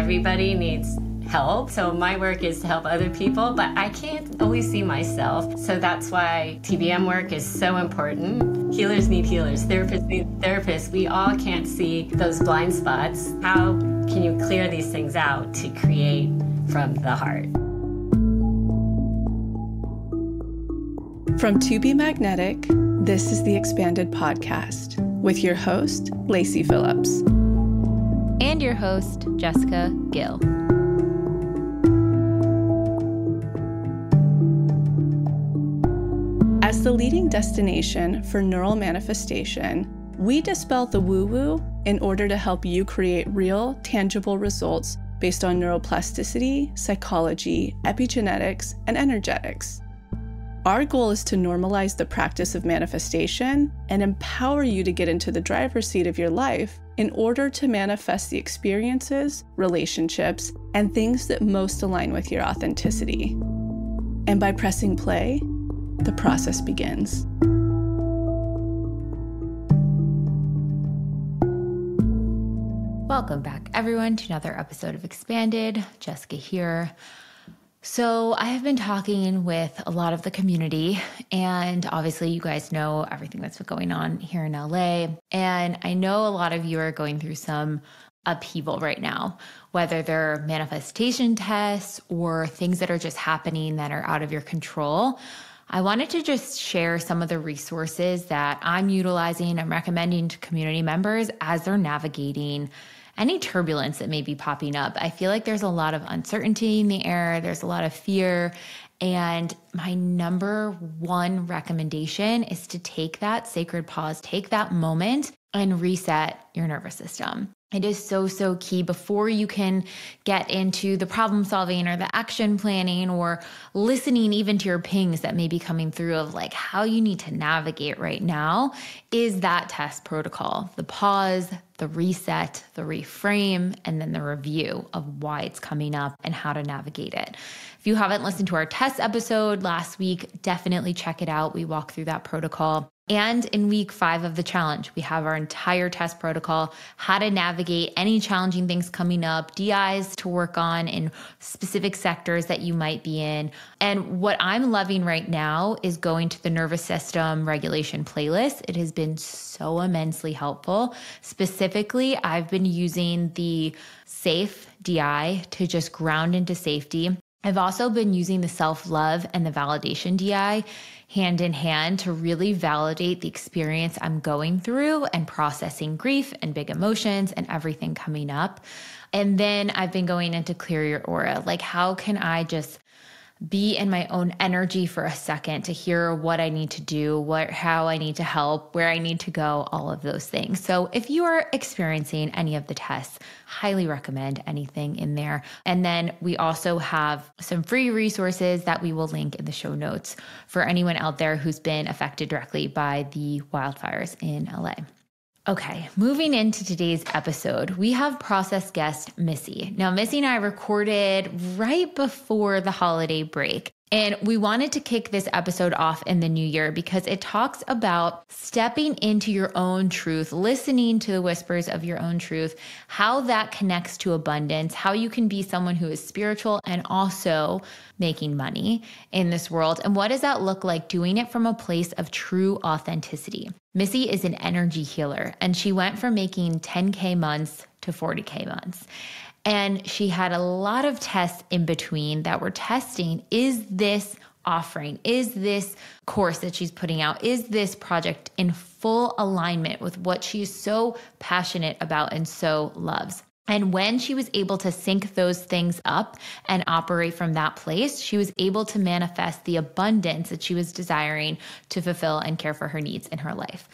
everybody needs help. So my work is to help other people, but I can't always see myself. So that's why TBM work is so important. Healers need healers, therapists need therapists. We all can't see those blind spots. How can you clear these things out to create from the heart? From To Be Magnetic, this is the Expanded Podcast with your host, Lacey Phillips. And your host, Jessica Gill. As the leading destination for neural manifestation, we dispel the woo-woo in order to help you create real, tangible results based on neuroplasticity, psychology, epigenetics, and energetics. Our goal is to normalize the practice of manifestation and empower you to get into the driver's seat of your life in order to manifest the experiences, relationships, and things that most align with your authenticity. And by pressing play, the process begins. Welcome back, everyone, to another episode of Expanded. Jessica here. So I have been talking with a lot of the community, and obviously you guys know everything that's been going on here in LA. And I know a lot of you are going through some upheaval right now, whether they're manifestation tests or things that are just happening that are out of your control. I wanted to just share some of the resources that I'm utilizing and recommending to community members as they're navigating any turbulence that may be popping up. I feel like there's a lot of uncertainty in the air. There's a lot of fear. And my number one recommendation is to take that sacred pause, take that moment and reset your nervous system. It is so key before you can get into the problem solving or the action planning or listening even to your pings that may be coming through of like how you need to navigate right now is that test protocol, the pause, the reset, the reframe, and then the review of why it's coming up and how to navigate it. If you haven't listened to our test episode last week, definitely check it out. We walk through that protocol. And in week 5 of the challenge, we have our entire test protocol, how to navigate any challenging things coming up, DIs to work on in specific sectors that you might be in. And what I'm loving right now is going to the nervous system regulation playlist. It has been so immensely helpful. Specifically, I've been using the SAFE DI to just ground into safety. I've also been using the self-love and the validation DI hand in hand to really validate the experience I'm going through and processing grief and big emotions and everything coming up. And then I've been going into clear your aura. Like, how can I just be in my own energy for a second to hear what I need to do, how I need to help, where I need to go, all of those things. So if you are experiencing any of the tests, highly recommend anything in there. And then we also have some free resources that we will link in the show notes for anyone out there who's been affected directly by the wildfires in LA. Okay, moving into today's episode, we have process guest Missy. Now, Missy and I recorded right before the holiday break, and we wanted to kick this episode off in the new year because it talks about stepping into your own truth, listening to the whispers of your own truth, how that connects to abundance, how you can be someone who is spiritual and also making money in this world. And what does that look like doing it from a place of true authenticity? Missy is an energy healer, and she went from making 10K months to 40K months. And she had a lot of tests in between that were testing, is this offering, is this course that she's putting out, is this project in full alignment with what she's so passionate about and so loves? And when she was able to sync those things up and operate from that place, she was able to manifest the abundance that she was desiring to fulfill and care for her needs in her life.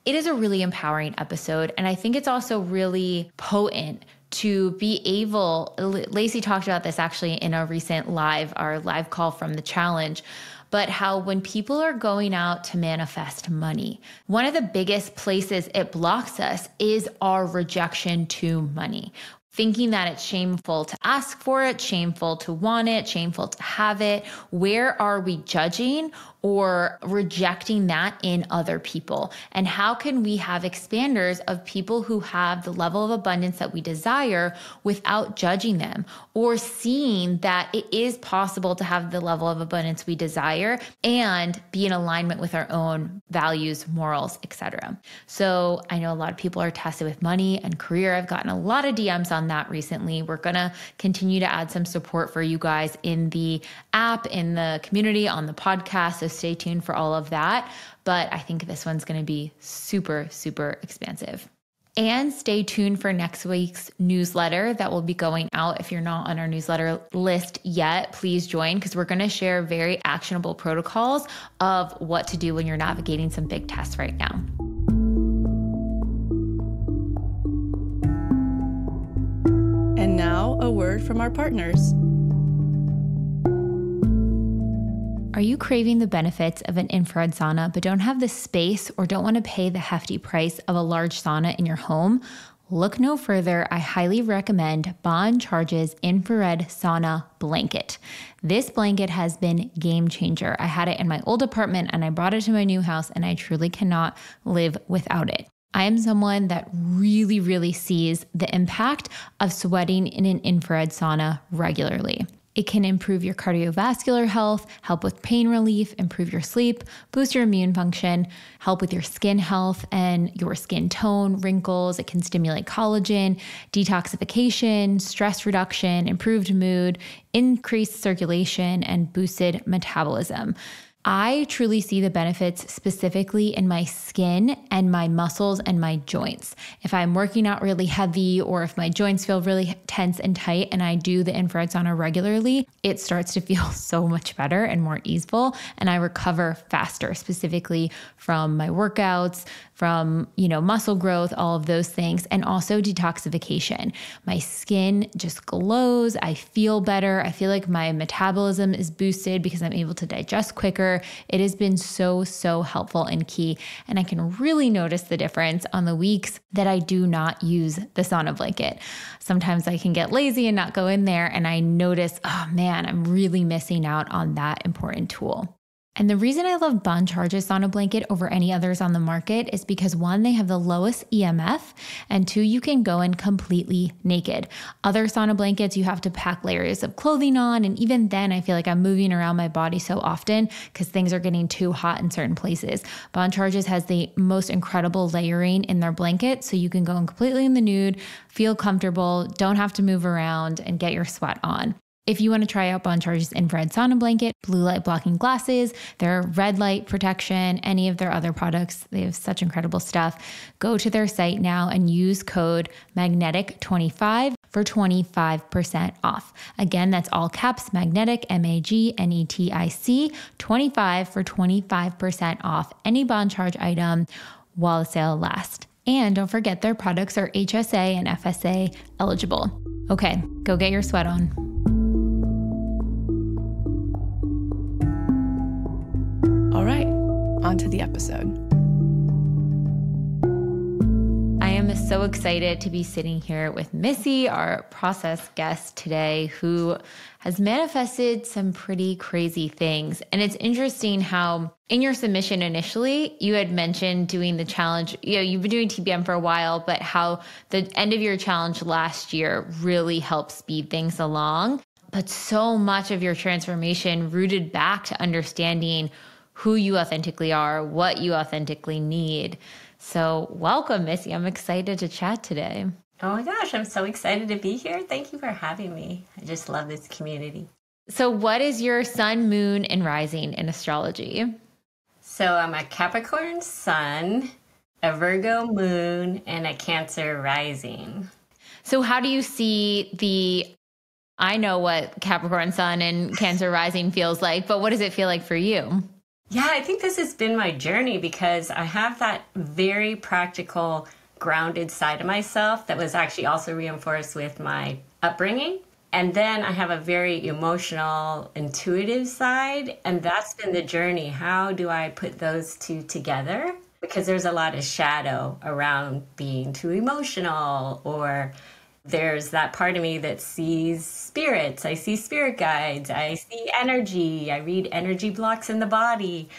It is a really empowering episode. And I think it's also really potent to be able, Lacey talked about this actually in a recent our live call from the challenge, but how when people are going out to manifest money, one of the biggest places it blocks us is our rejection to money. Thinking that it's shameful to ask for it, shameful to want it, shameful to have it. Where are we judging or rejecting that in other people? And how can we have expanders of people who have the level of abundance that we desire without judging them, or seeing that it is possible to have the level of abundance we desire and be in alignment with our own values, morals, etc. So I know a lot of people are tested with money and career. I've gotten a lot of DMs on that recently. We're going to continue to add some support for you guys in the app, in the community, on the podcast. So stay tuned for all of that. But I think this one's going to be super, super expansive. And stay tuned for next week's newsletter that will be going out. If you're not on our newsletter list yet, please join, because we're going to share very actionable protocols of what to do when you're navigating some big tests right now. And now a word from our partners. Are you craving the benefits of an infrared sauna but don't have the space or don't want to pay the hefty price of a large sauna in your home? Look no further. I highly recommend Bon Charge's infrared sauna blanket. This blanket has been game changer. I had it in my old apartment and I brought it to my new house, and I truly cannot live without it. I am someone that really, really sees the impact of sweating in an infrared sauna regularly. It can improve your cardiovascular health, help with pain relief, improve your sleep, boost your immune function, help with your skin health and your skin tone, wrinkles. It can stimulate collagen, detoxification, stress reduction, improved mood, increased circulation, and boosted metabolism. I truly see the benefits specifically in my skin and my muscles and my joints. If I'm working out really heavy, or if my joints feel really tense and tight and I do the infrared sauna regularly, it starts to feel so much better and more easeful, and I recover faster, specifically from my workouts, from, muscle growth, all of those things, and also detoxification. My skin just glows. I feel better. I feel like my metabolism is boosted because I'm able to digest quicker. It has been so, so helpful and key. And I can really notice the difference on the weeks that I do not use the sauna blanket. Sometimes I can get lazy and not go in there, and I notice, oh man, I'm really missing out on that important tool. And the reason I love Bon Charge's sauna blanket over any others on the market is because, one, they have the lowest EMF, and two, you can go in completely naked. Other sauna blankets, you have to pack layers of clothing on, and even then I feel like I'm moving around my body so often because things are getting too hot in certain places. Bon Charge's has the most incredible layering in their blanket, so you can go in completely in the nude, feel comfortable, don't have to move around, and get your sweat on. If you want to try out Bon Charge's infrared sauna blanket, blue light blocking glasses, their red light protection, any of their other products, they have such incredible stuff. Go to their site now and use code magnetic25 for 25% off. Again, that's all caps, magnetic, MAGNETIC, 25 for 25% off any Bon Charge item while the sale lasts. And don't forget, their products are HSA and FSA eligible. Okay, go get your sweat on. All right, on to the episode. I am so excited to be sitting here with Missy, our process guest today, who has manifested some pretty crazy things. And it's interesting how in your submission initially, you had mentioned doing the challenge. You've been doing TBM for a while, but how the end of your challenge last year really helped speed things along. But so much of your transformation rooted back to understanding who you authentically are, what you authentically need. So welcome, Missy. I'm excited to chat today. Oh my gosh, I'm so excited to be here. Thank you for having me. I just love this community. So what is your sun, moon, and rising in astrology? So I'm a Capricorn sun, a Virgo moon, and a Cancer rising. So how do you see I know what Capricorn sun and Cancer rising feels like, but what does it feel like for you? Yeah, I think this has been my journey because I have that very practical, grounded side of myself that was actually also reinforced with my upbringing. And then I have a very emotional, intuitive side, and that's been the journey. How do I put those two together? Because there's a lot of shadow around being too emotional or There's that part of me that sees spirits. I see spirit guides. I see energy. I read energy blocks in the body.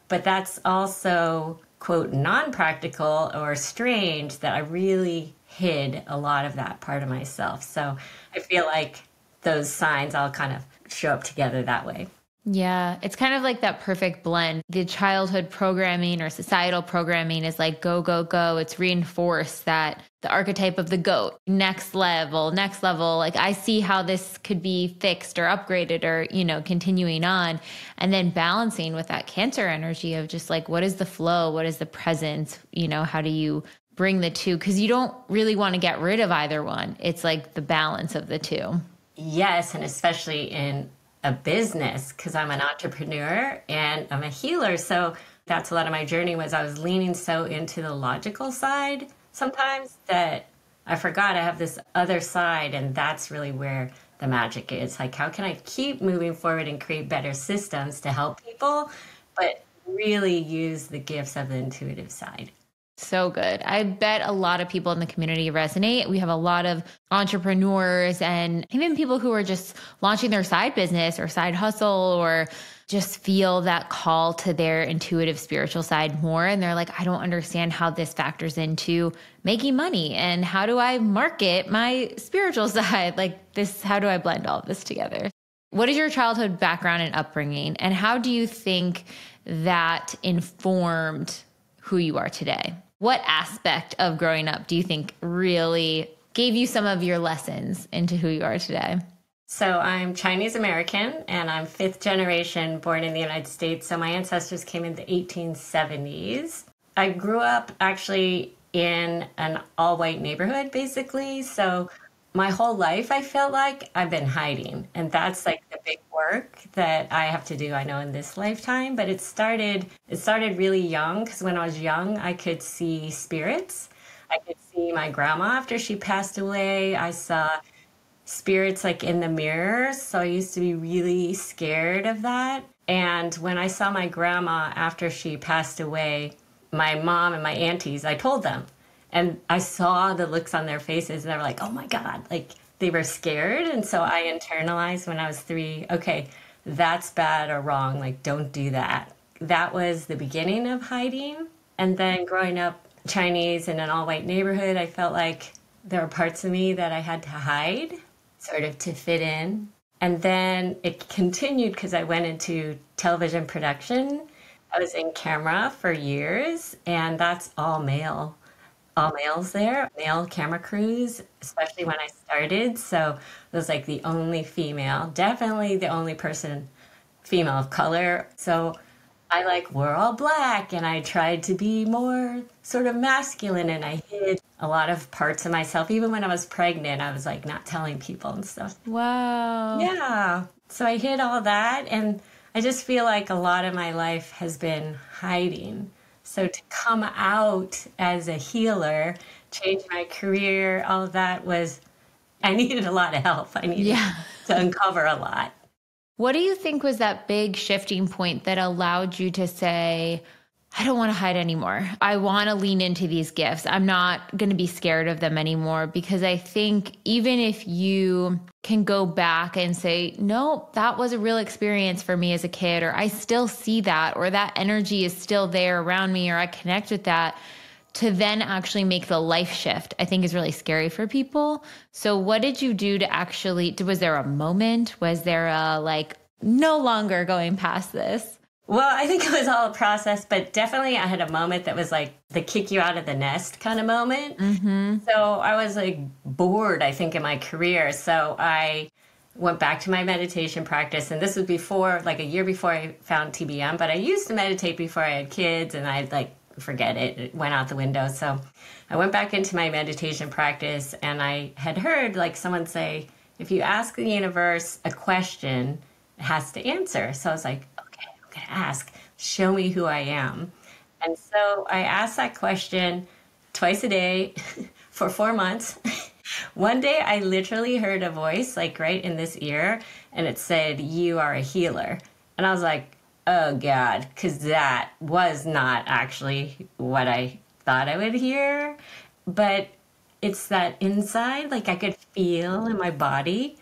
But that's also, quote, non-practical or strange that I really hid a lot of that part of myself. So I feel like those signs all kind of show up together that way. Yeah, it's kind of like that perfect blend. The childhood programming or societal programming is like go, go, go. It's reinforced that the archetype of the goat, next level, next level. Like I see how this could be fixed or upgraded or, continuing on. And then balancing with that Cancer energy of just like, what is the flow? What is the presence? How do you bring the two? Because you don't really want to get rid of either one. It's like the balance of the two. Yes, and especially in a business, because I'm an entrepreneur and I'm a healer. So that's a lot of my journey was I was leaning so into the logical side sometimes that I forgot I have this other side. And that's really where the magic is. Like, how can I keep moving forward and create better systems to help people, but really use the gifts of the intuitive side? So good. I bet a lot of people in the community resonate. We have a lot of entrepreneurs and even people who are just launching their side business or side hustle or just feel that call to their intuitive spiritual side more. And they're like, I don't understand how this factors into making money. And how do I market my spiritual side? Like this, how do I blend all of this together? What is your childhood background and upbringing? And how do you think that informed who you are today? What aspect of growing up do you think really gave you some of your lessons into who you are today? So I'm Chinese American and I'm fifth generation born in the United States. So my ancestors came in the 1870s. I grew up actually in an all-white neighborhood, basically. So my whole life, I felt like I've been hiding. And that's like the big work that I have to do, I know, in this lifetime. But it started really young, because when I was young, I could see spirits. I could see my grandma after she passed away. I saw spirits like in the mirrors. So I used to be really scared of that. And when I saw my grandma after she passed away, my mom and my aunties, I told them. And I saw the looks on their faces and they were like, oh my God, like they were scared. And so I internalized when I was 3, okay, that's bad or wrong. Like, don't do that. That was the beginning of hiding. And then growing up Chinese in an all-white neighborhood, I felt like there were parts of me that I had to hide, sort of to fit in. And then it continued because I went into television production. I was in camera for years, and that's all males there, male camera crews, especially when I started. So it was like the only female, definitely the only person, female of color. So I wore all black and I tried to be more sort of masculine and I hid a lot of parts of myself. Even when I was pregnant, I was like not telling people and stuff. Wow. Yeah. So I hid all that. And I just feel like a lot of my life has been hiding. So to come out as a healer, change my career, all of that I needed a lot of help. I needed to uncover a lot. What do you think was that big shifting point that allowed you to say, I don't want to hide anymore. I want to lean into these gifts. I'm not going to be scared of them anymore. Because I think even if you can go back and say, no, that was a real experience for me as a kid, or I still see that, or that energy is still there around me, or I connect with that, to then actually make the life shift, I think is really scary for people. So what did you do to actually, was there a moment? Was there a no longer going past this? Well, I think it was all a process, but definitely I had a moment that was like the kick you out of the nest kind of moment. Mm-hmm. So I was bored, I think, in my career. So I went back to my meditation practice. And this was before, a year before I found TBM, but I used to meditate before I had kids and I'd forget it. It went out the window. So I went back into my meditation practice and I had heard someone say, if you ask the universe a question, it has to answer. So I was like, okay, I'm going to ask, show me who I am. And so I asked that question twice a day for 4 months. One day I literally heard a voice right in this ear and it said, you are a healer. And I was like, oh God, because that was not actually what I thought I would hear. But it's that inside, like I could feel in my body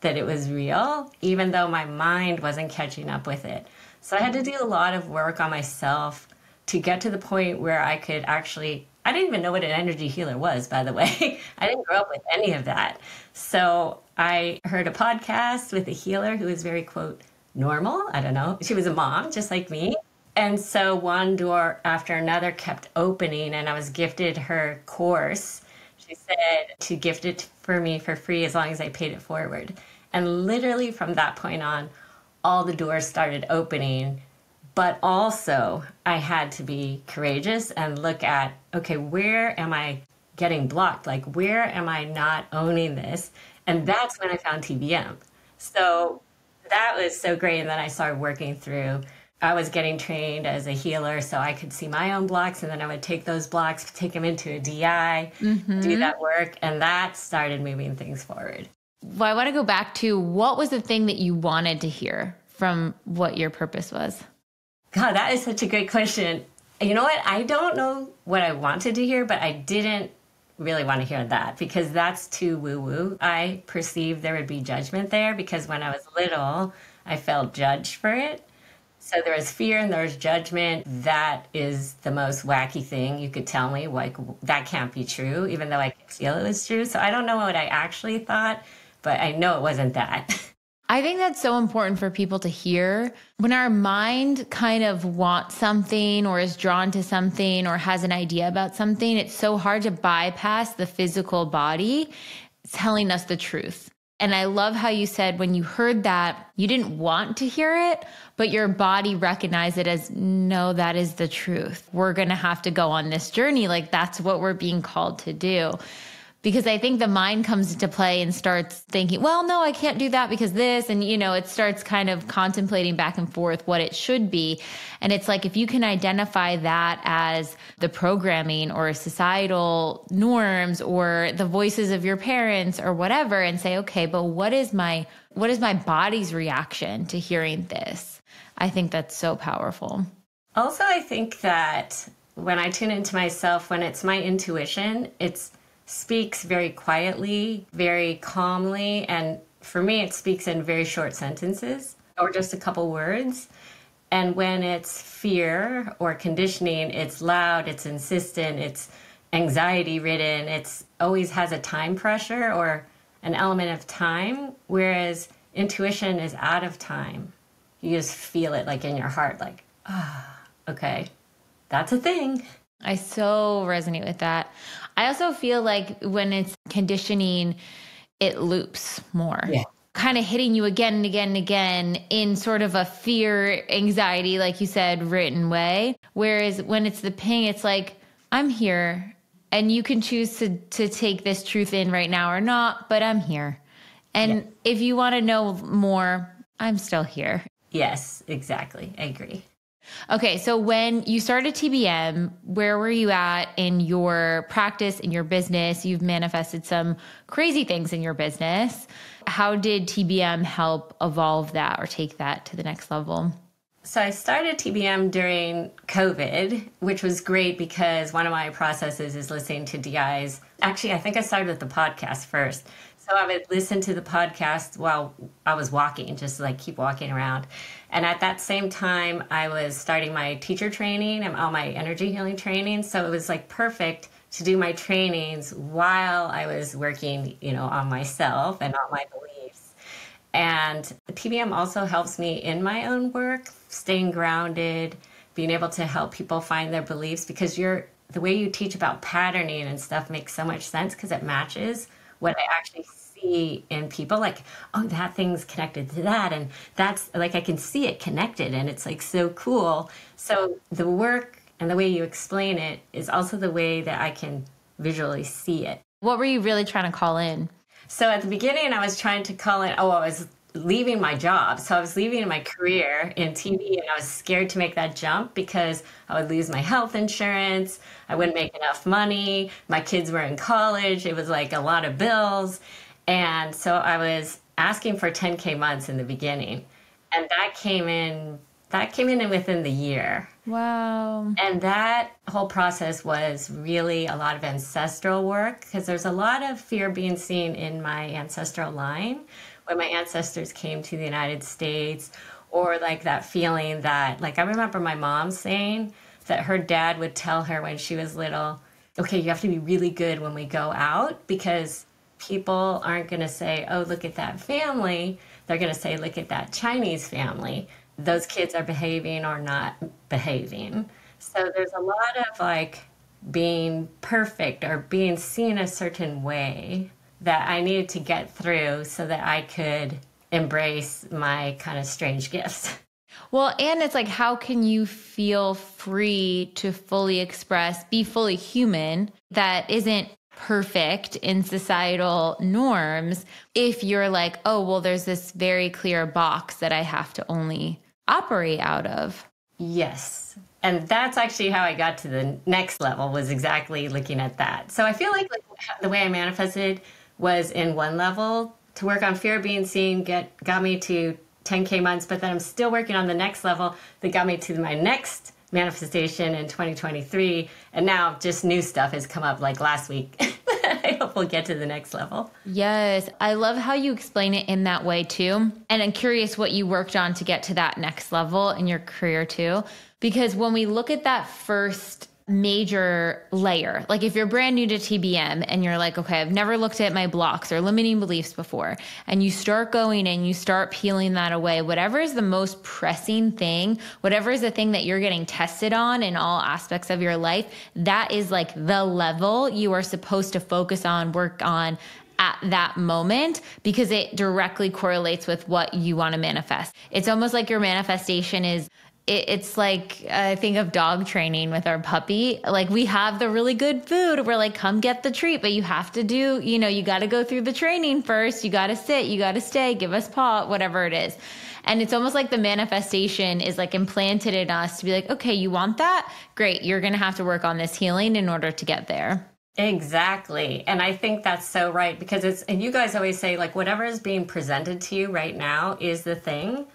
that it was real, even though my mind wasn't catching up with it. So I had to do a lot of work on myself to get to the point where I could actually, I didn't even know what an energy healer was, by the way. I didn't grow up with any of that. So I heard a podcast with a healer who was very, quote, normal. I don't know. She was a mom, just like me. And so one door after another kept opening, and I was gifted her course. She said to gift it for me for free as long as I paid it forward. And literally from that point on, all the doors started opening. But also, I had to be courageous and look at, okay, where am I getting blocked? Like, where am I not owning this? And that's when I found TBM. So that was so great. And then I started working through. I was getting trained as a healer, so I could see my own blocks, and then I would take those blocks, take them into a DI, do that work, and that started moving things forward. Well, I want to go back to what was the thing that you wanted to hear from what your purpose was? God, that is such a great question. You know what? I don't know what I wanted to hear, but I didn't really want to hear that because that's too woo-woo. I perceived there would be judgment there because when I was little, I felt judged for it. So there was fear and there was judgment. That is the most wacky thing you could tell me. Like, that can't be true, even though I could feel it was true. So I don't know what I actually thought, but I know it wasn't that. I think that's so important for people to hear. When our mind kind of wants something or is drawn to something or has an idea about something, it's so hard to bypass the physical body telling us the truth. And I love how you said when you heard that, you didn't want to hear it, but your body recognized it as, no, that is the truth. We're going to have to go on this journey. Like that's what we're being called to do. Because I think the mind comes into play and starts thinking, well, no, I can't do that because this. And, it starts kind of contemplating back and forth what it should be. And it's like, if you can identify that as the programming or societal norms or the voices of your parents or whatever, and say, okay, but what is my body's reaction to hearing this? I think that's so powerful. Also, I think that when I tune into myself, when it's my intuition, it's speaks very quietly, very calmly, and for me it speaks in very short sentences or just a couple words. And when it's fear or conditioning, it's loud, it's insistent, it's anxiety ridden, it's always has a time pressure or an element of time, whereas intuition is out of time. You just feel it like in your heart, like, okay, that's a thing. I so resonate with that. I also feel like when it's conditioning, it loops more. Yeah. Kind of hitting you again and again and again in sort of a fear, anxiety, like you said, written way. Whereas when it's the ping, it's like, I'm here and you can choose to take this truth in right now or not, but I'm here. And if you want to know more, I'm still here. Yes, exactly. I agree. Okay, so when you started TBM, where were you at in your practice, in your business? You've manifested some crazy things in your business. How did TBM help evolve that or take that to the next level? So I started TBM during COVID, which was great because one of my processes is listening to DIs. Actually, I think I started with the podcast first. So I would listen to the podcast while I was walking, just like keep walking around. And at that same time, I was starting my teacher training and all my energy healing training. So it was like perfect to do my trainings while I was working, on myself and on my beliefs. And TBM also helps me in my own work, staying grounded, being able to help people find their beliefs because the way you teach about patterning and stuff makes so much sense because it matches what I actually see in people, like, oh, that thing's connected to that. And that's like, I can see it connected and it's like so cool. So the work and the way you explain it is also the way that I can visually see it. What were you really trying to call in? So at the beginning, I was trying to call in, I was leaving my job. So I was leaving my career in TV and I was scared to make that jump because I would lose my health insurance. I wouldn't make enough money. My kids were in college. It was like a lot of bills. And so I was asking for 10K months in the beginning. And that came in That came in within the year. Wow. And that whole process was really a lot of ancestral work because there's a lot of fear being seen in my ancestral line when my ancestors came to the United States, or like that feeling that, like, I remember my mom saying that her dad would tell her when she was little, okay, you have to be really good when we go out because people aren't going to say, oh, look at that family. They're going to say, look at that Chinese family. Those kids are behaving or not behaving. So there's a lot of like being perfect or being seen a certain way that I needed to get through so that I could embrace my kind of strange gifts. Well, and it's like, how can you feel free to fully express, be fully human that isn't perfect in societal norms if you're like, oh, well, there's this very clear box that I have to only operate out of? Yes. And that's actually how I got to the next level, was exactly looking at that. So I feel like the way I manifested was in one level to work on fear of being seen, got me to 10K months, but then I'm still working on the next level that got me to my next manifestation in 2023. And now just new stuff has come up like last week. I hope we'll get to the next level. Yes. I love how you explain it in that way too. And I'm curious what you worked on to get to that next level in your career too. Because when we look at that first major layer, like if you're brand new to TBM and you're like, okay, I've never looked at my blocks or limiting beliefs before, and you start going and you start peeling that away, whatever is the most pressing thing, whatever is the thing that you're getting tested on in all aspects of your life, that is like the level you are supposed to focus on, work on at that moment, because it directly correlates with what you want to manifest. It's almost like your manifestation is, it's like, I think of dog training with our puppy. Like, we have the really good food. We're like, come get the treat, but you have to do, you got to go through the training first. You got to sit, you got to stay, give us paw, whatever it is. And it's almost like the manifestation is like implanted in us to be like, okay, you want that? Great. You're going to have to work on this healing in order to get there. Exactly. And I think that's so right, because and you guys always say, like, whatever is being presented to you right now is the thing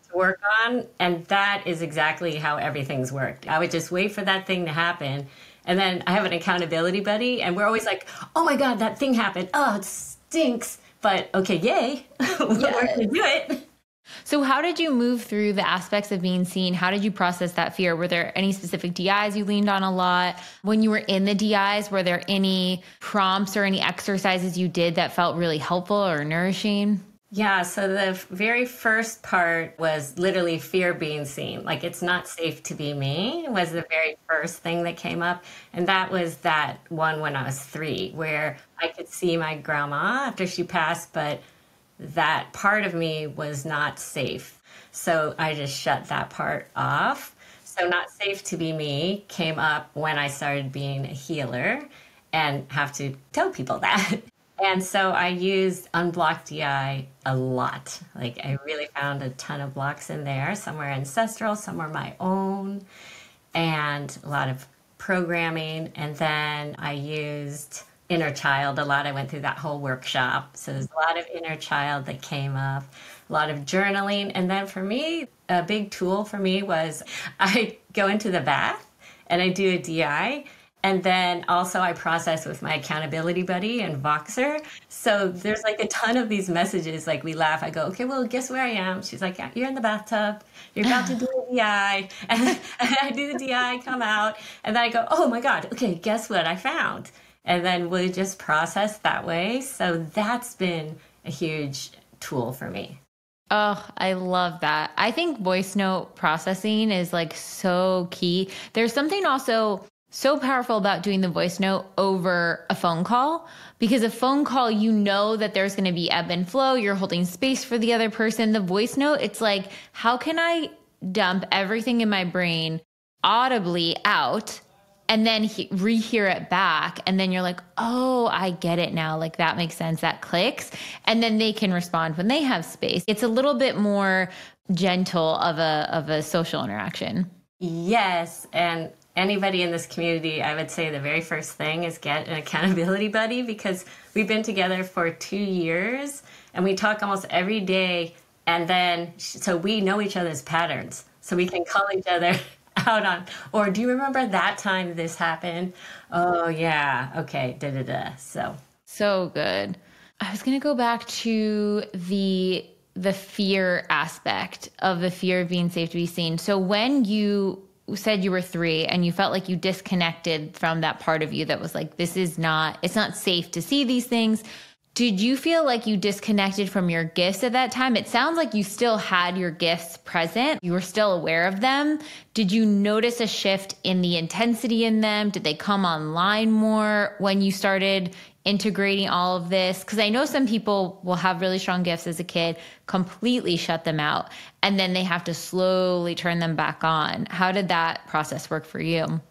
to work on. And that is exactly how everything's worked. I would just wait for that thing to happen. And then I have an accountability buddy, and we're always like, oh my God, that thing happened. Oh, it stinks. But okay, yay. We're going to do it. So how did you move through the aspects of being seen? How did you process that fear? Were there any specific DIs you leaned on a lot? When you were in the DIs, were there any prompts or any exercises you did that felt really helpful or nourishing? Yeah, so the very first part was literally fear being seen. Like, it's not safe to be me was the very first thing that came up. And that was that one when I was 3, where I could see my grandma after she passed, but that part of me was not safe. So I just shut that part off. So not safe to be me came up when I started being a healer and have to tell people that. And so I used unblocked DI a lot. Like, I really found a ton of blocks in there. Some were ancestral, some were my own, and a lot of programming. And then I used inner child a lot. I went through that whole workshop. So there's a lot of inner child that came up, a lot of journaling. And then for me, a big tool for me was I go into the bath and I do a DI. And then also I process with my accountability buddy and Voxer. So there's like a ton of these messages. Like, we laugh. I go, okay, well, guess where I am? She's like, yeah, you're in the bathtub. You're about to do a DI. And I do the DI, come out. And then I go, oh my God, okay, guess what I found? And then we just process that way. So that's been a huge tool for me. Oh, I love that. I think voice note processing is like so key. There's something also so powerful about doing the voice note over a phone call, because a phone call, that there's going to be ebb and flow. You're holding space for the other person. The voice note, it's like, how can I dump everything in my brain audibly out and then rehear it back? And then you're like, oh, I get it now. Like, that makes sense. That clicks. And then they can respond when they have space. It's a little bit more gentle of a social interaction. Yes. And anybody in this community, I would say the very first thing is get an accountability buddy, because we've been together for 2 years and we talk almost every day. And then, so we know each other's patterns. so we can call each other out on, or do you remember that time this happened? Oh yeah, okay, da da da. So good. I was going to go back to the fear aspect of the fear of being safe to be seen. So when you said you were 3 and you felt like you disconnected from that part of you that was like, it's not safe to see these things. Did you feel like you disconnected from your gifts at that time? It sounds like you still had your gifts present. You were still aware of them. Did you notice a shift in the intensity in them? Did they come online more when you started integrating all of this? Because I know some people will have really strong gifts as a kid, completely shut them out, and then they have to slowly turn them back on. How did that process work for you?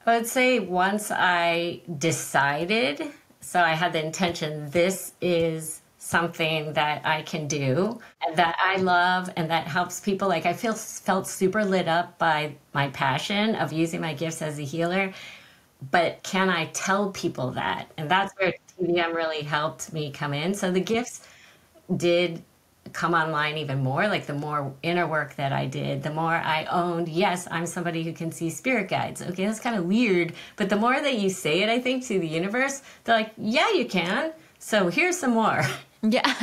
I would say once I decided, so I had the intention, this is something that I can do and that I love and that helps people. Like I felt super lit up by my passion of using my gifts as a healer. But can I tell people that? And that's where TVM really helped me come in. So the gifts did come online even more. Like the more inner work that I did, the more I owned, yes, I'm somebody who can see spirit guides. Okay, that's kind of weird. But the more that you say it, I think, to the universe, they're like, yeah, you can. So here's some more. Yeah.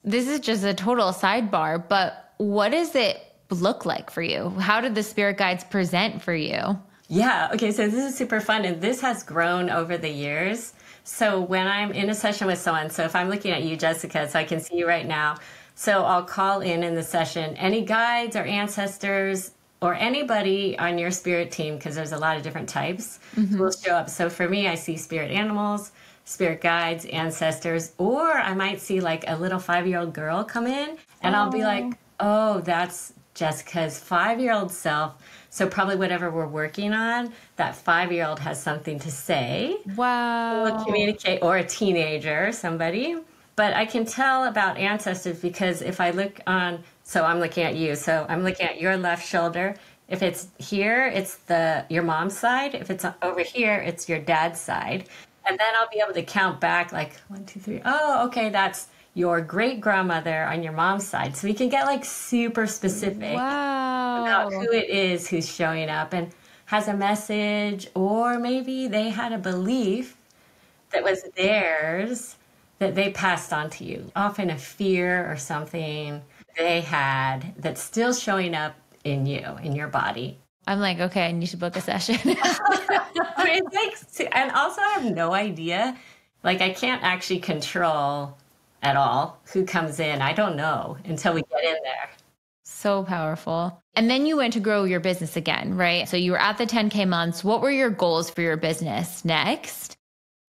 This is just a total sidebar, but what does it look like for you? How did the spirit guides present for you? Yeah, okay, so this is super fun, and this has grown over the years. So when I'm in a session with someone, so if I'm looking at you, Jessica, so I can see you right now, so I'll call in the session, any guides or ancestors or anybody on your spirit team, because there's a lot of different types, will show up. So for me, I see spirit animals, spirit guides, ancestors, or I might see like a little 5-year-old girl come in, and I'll be like, oh, that's Jessica's 5-year-old self. So probably whatever we're working on, that 5-year-old has something to say. Wow. We'll communicate, or a teenager, somebody. But I can tell about ancestors because if I look on, so I'm looking at you, so I'm looking at your left shoulder. If it's here, it's your mom's side. If it's over here, it's your dad's side. And then I'll be able to count back like 1, 2, 3. Oh, okay, that's your great grandmother on your mom's side. So we can get like super specific about who it is who's showing up and has a message, or maybe they had a belief that was theirs that they passed on to you. Often a fear or something they had that's still showing up in you, in your body. I'm like, okay, I need to book a session. I mean, it's like, and also I have no idea. Like I can't actually control at all who comes in. I don't know until we get in there. So powerful. And then you went to grow your business again, right? So you were at the 10K months. What were your goals for your business next?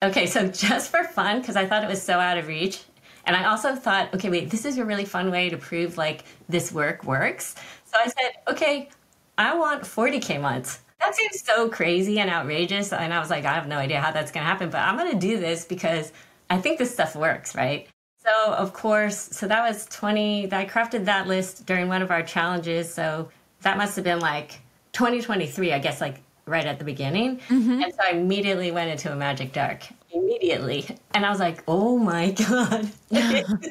Okay, so just for fun, because I thought it was so out of reach. And I also thought, okay, wait, this is a really fun way to prove like this work works. So I said, okay, I want 40K months. That seems so crazy and outrageous. And I was like, I have no idea how that's going to happen, but I'm going to do this because I think this stuff works, right? So, of course, so that was I crafted that list during one of our challenges. So that must have been like 2023, I guess, like right at the beginning. And so I immediately went into a magic dark. Immediately. And I was like, oh my God,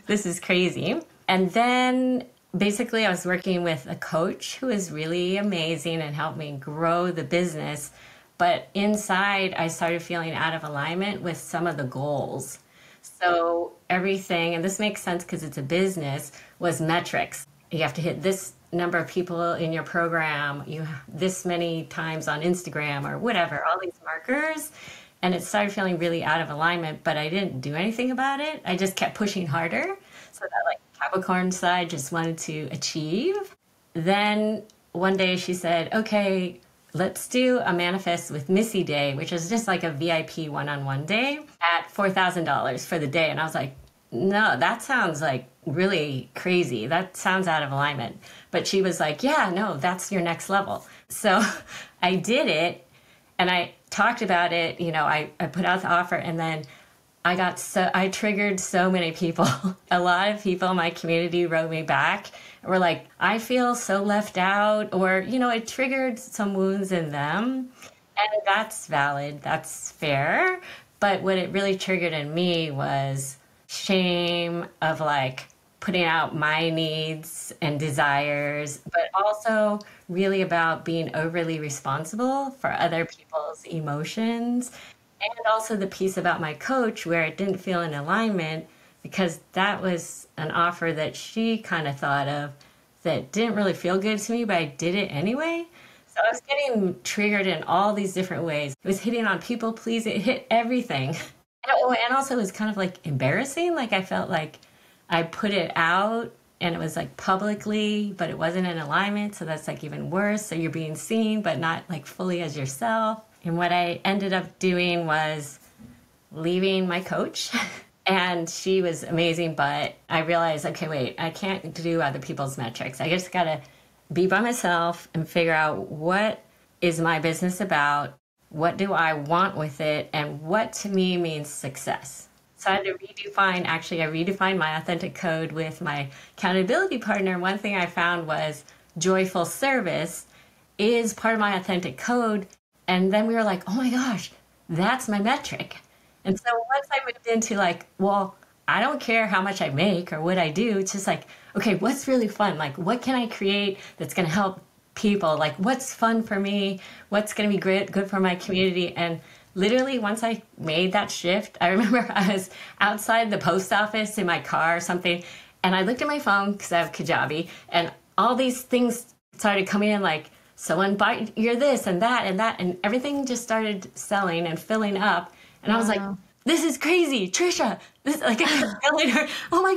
this is crazy. And then basically I was working with a coach who is really amazing and helped me grow the business. But inside, I started feeling out of alignment with some of the goals. So everything, and this makes sense because it's a business, was metrics. You have to hit this number of people in your program, this many times on Instagram or whatever, all these markers. And it started feeling really out of alignment, but I didn't do anything about it. I just kept pushing harder. So that like Capricorn side just wanted to achieve. Then one day she said, okay, let's do a manifest with Missy day, which is just like a VIP one-on-one day at $4,000 for the day. And I was like, no, that sounds like really crazy. That sounds out of alignment. But she was like, yeah, no, that's your next level. So I did it and I talked about it. You know, I put out the offer and then I triggered so many people. A lot of people in my community wrote me back and were like, I feel so left out, or, you know, it triggered some wounds in them. And that's valid, that's fair. But what it really triggered in me was shame of like, putting out my needs and desires, but also really about being overly responsible for other people's emotions. And also the piece about my coach where it didn't feel in alignment because that was an offer that she kind of thought of that didn't really feel good to me, but I did it anyway. So I was getting triggered in all these different ways. It was hitting on people please. It hit everything. And also it was kind of like embarrassing. Like I felt like I put it out and it was like publicly, but it wasn't in alignment. So that's like even worse. So you're being seen, but not like fully as yourself. And what I ended up doing was leaving my coach. And she was amazing, but I realized, okay, wait, I can't do other people's metrics. I just got to be by myself and figure out what is my business about, what do I want with it, and what to me means success. So I had to I redefined my authentic code with my accountability partner. One thing I found was joyful service is part of my authentic code. And then we were like, oh my gosh, that's my metric. And so once I moved into like, well, I don't care how much I make or what I do. It's just like, okay, what's really fun? Like, what can I create that's going to help people? Like, what's fun for me? What's going to be good for my community? And literally, once I made that shift, I remember I was outside the post office in my car or something, and I looked at my phone because I have Kajabi, and all these things started coming in like, someone buy you're this and that and that, and everything just started selling and filling up. And I was like, this is crazy, Trisha. This like I was telling her, oh my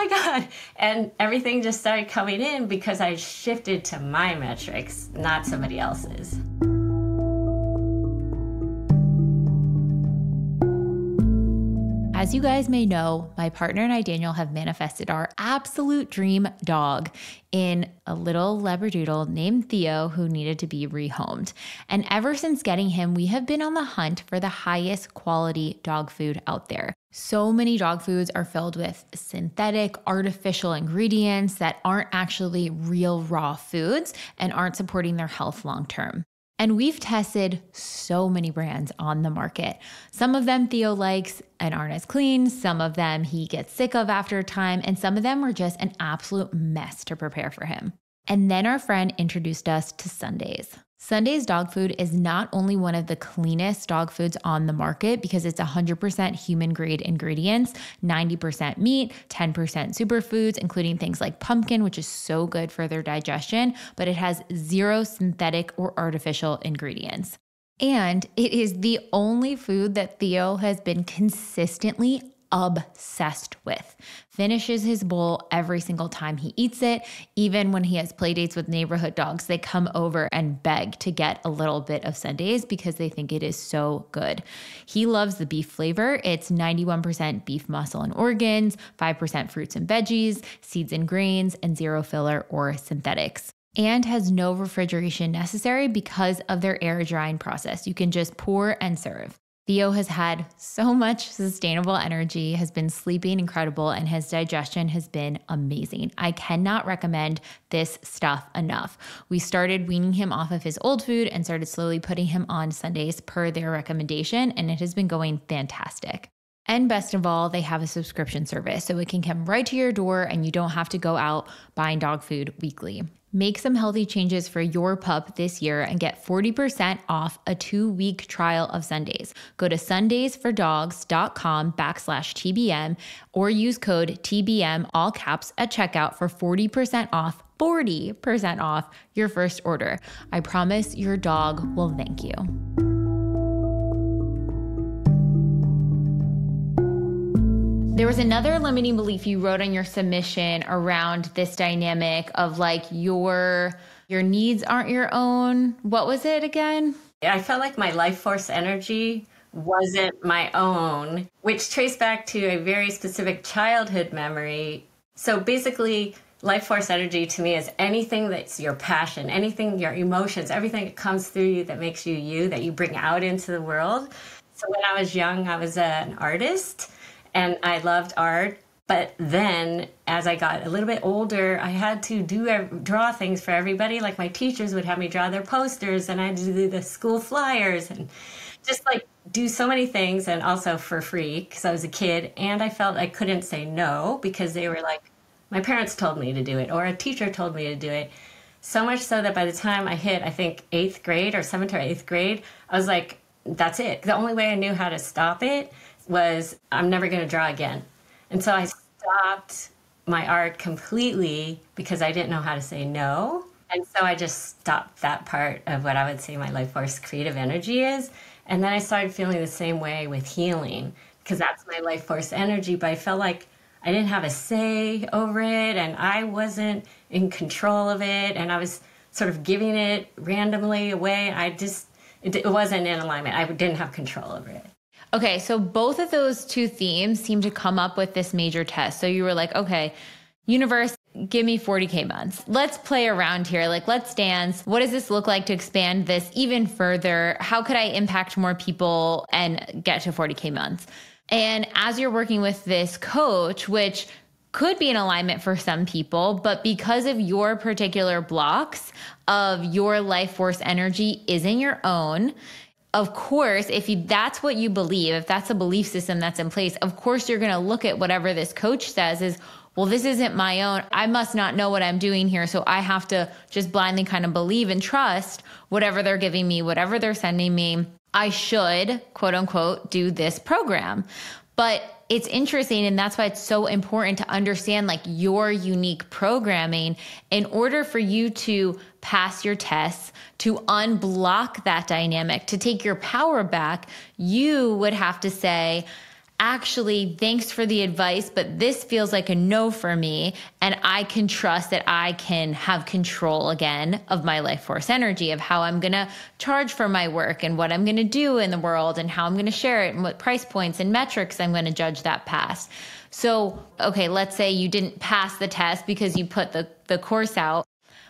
God. And everything just started coming in because I shifted to my metrics, not somebody else's. As you guys may know, my partner and I, Daniel, have manifested our absolute dream dog in a little Labradoodle named Theo who needed to be rehomed. And ever since getting him, we have been on the hunt for the highest quality dog food out there. So many dog foods are filled with synthetic, artificial ingredients that aren't actually real raw foods and aren't supporting their health long term. And we've tested so many brands on the market. Some of them Theo likes and aren't as clean. Some of them he gets sick of after a time. And some of them are just an absolute mess to prepare for him. And then our friend introduced us to Sundays. Sundays dog food is not only one of the cleanest dog foods on the market because it's 100% human grade ingredients, 90% meat, 10% superfoods, including things like pumpkin, which is so good for their digestion, but it has 0 synthetic or artificial ingredients. And it is the only food that Theo has been consistently obsessed with. Finishes his bowl every single time he eats it. Even when he has play dates with neighborhood dogs, they come over and beg to get a little bit of Sundays because they think it is so good. He loves the beef flavor. It's 91% beef muscle and organs, 5% fruits and veggies, seeds and grains, and 0 filler or synthetics. And has no refrigeration necessary because of their air drying process. You can just pour and serve. Theo has had so much sustainable energy, has been sleeping incredible, and his digestion has been amazing. I cannot recommend this stuff enough. We started weaning him off of his old food and started slowly putting him on Sundays per their recommendation, and it has been going fantastic. And best of all, they have a subscription service, so it can come right to your door and you don't have to go out buying dog food weekly. Make some healthy changes for your pup this year and get 40% off a 2-week trial of Sundays. Go to sundaysfordogs.com/TBM or use code TBM, all caps, at checkout for 40% off your first order. I promise your dog will thank you. There was another limiting belief you wrote on your submission around this dynamic of like your needs aren't your own. What was it again? I felt like my life force energy wasn't my own, which traced back to a very specific childhood memory. So basically, life force energy to me is anything that's your passion, anything, your emotions, everything that comes through you that makes you you, that you bring out into the world. So when I was young, I was an artist. And I loved art, but then as I got a little bit older, I had to draw things for everybody. Like my teachers would have me draw their posters, and I had to do the school flyers and just like do so many things, and also for free because I was a kid. And I felt I couldn't say no because they were like, my parents told me to do it, or a teacher told me to do it. So much so that by the time I hit, I think, 8th grade or 7th or 8th grade, I was like, that's it. The only way I knew how to stop it was I'm never going to draw again. And so I stopped my art completely because I didn't know how to say no. And so I just stopped that part of what I would say my life force creative energy is. And then I started feeling the same way with healing, because that's my life force energy. But I felt like I didn't have a say over it, and I wasn't in control of it, and I was sort of giving it randomly away. It wasn't in alignment. I didn't have control over it. Okay, so both of those two themes seem to come up with this major test. So you were like, okay, universe, give me 40K months. Let's play around here. Like, let's dance. What does this look like to expand this even further? How could I impact more people and get to 40K months? And as you're working with this coach, which could be in alignment for some people, but because of your particular blocks of your life force energy isn't your own, of course, that's what you believe, if that's a belief system that's in place, of course, you're going to look at whatever this coach says is, well, this isn't my own. I must not know what I'm doing here. So I have to just blindly kind of believe and trust whatever they're giving me, whatever they're sending me. I should, quote unquote, do this program. But it's interesting. And that's why it's so important to understand like your unique programming in order for you to pass your tests, to unblock that dynamic, to take your power back. You would have to say, actually, thanks for the advice, but this feels like a no for me. And I can trust that I can have control again of my life force energy, of how I'm going to charge for my work and what I'm going to do in the world and how I'm going to share it and what price points and metrics I'm going to judge that past. So, okay, let's say you didn't pass the test because you put the course out,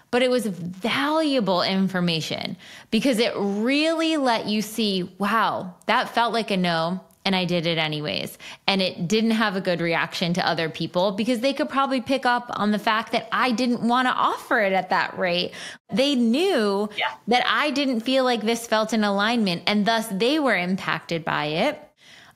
but it was valuable information because it really let you see, wow, that felt like a no. And I did it anyways. And it didn't have a good reaction to other people because they could probably pick up on the fact that I didn't want to offer it at that rate. They knew that I didn't feel like this felt in alignment, and thus they were impacted by it.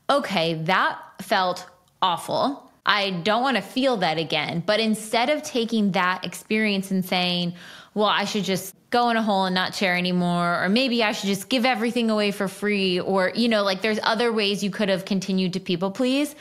Okay, that felt awful. I don't want to feel that again. But instead of taking that experience and saying, well, I should just go in a hole and not share anymore, or maybe I should just give everything away for free, or, like there's other ways you could have continued to people please.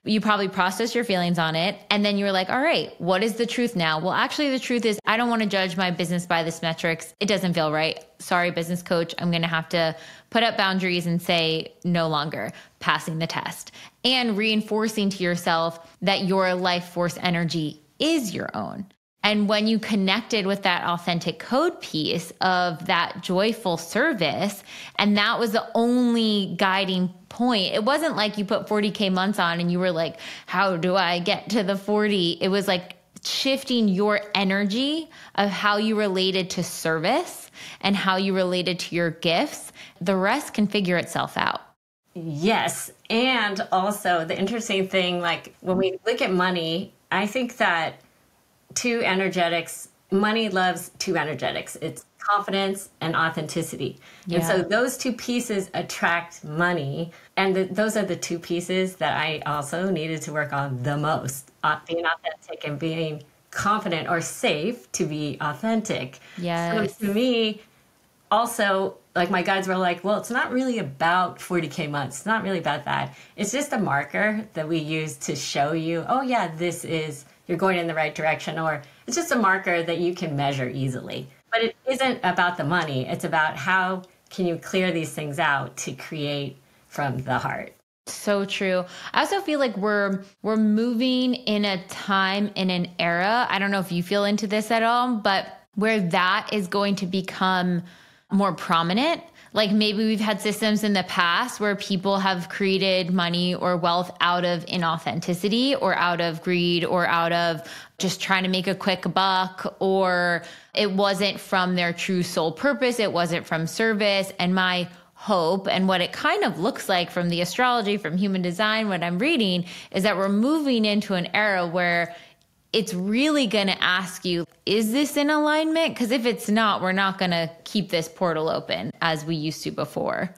You probably processed your feelings on it. And then you were like, all right, what is the truth now? Well, actually, the truth is I don't want to judge my business by this metrics. It doesn't feel right. Sorry, business coach. I'm going to have to put up boundaries and say no longer, passing the test, and reinforcing to yourself that your life force energy is your own. And when you connected with that authentic code piece of that joyful service, and that was the only guiding point, it wasn't like you put 40K months on and you were like, how do I get to the 40? It was like shifting your energy of how you related to service and how you related to your gifts. The rest can figure itself out. Yes. And also the interesting thing, like when we look at money, I think that money loves two energetics. It's confidence and authenticity. Yeah. And so those two pieces attract money. And those are the two pieces that I also needed to work on the most. Being authentic and being confident or safe to be authentic. Yes. So to me, also, like my guides were like, well, it's not really about 40K months. It's not really about that. It's just a marker that we use to show you, oh yeah, you're going in the right direction, or it's just a marker that you can measure easily. But it isn't about the money. It's about how can you clear these things out to create from the heart. So true. I also feel like we're moving in a time, in an era, I don't know if you feel into this at all, but where that is going to become more prominent. Like maybe we've had systems in the past where people have created money or wealth out of inauthenticity or out of greed or out of just trying to make a quick buck, or it wasn't from their true soul purpose. It wasn't from service. And my hope and what it kind of looks like from the astrology, from human design, what I'm reading is that we're moving into an era where it's really going to ask you, is this in alignment? Because if it's not, we're not going to keep this portal open as we used to before.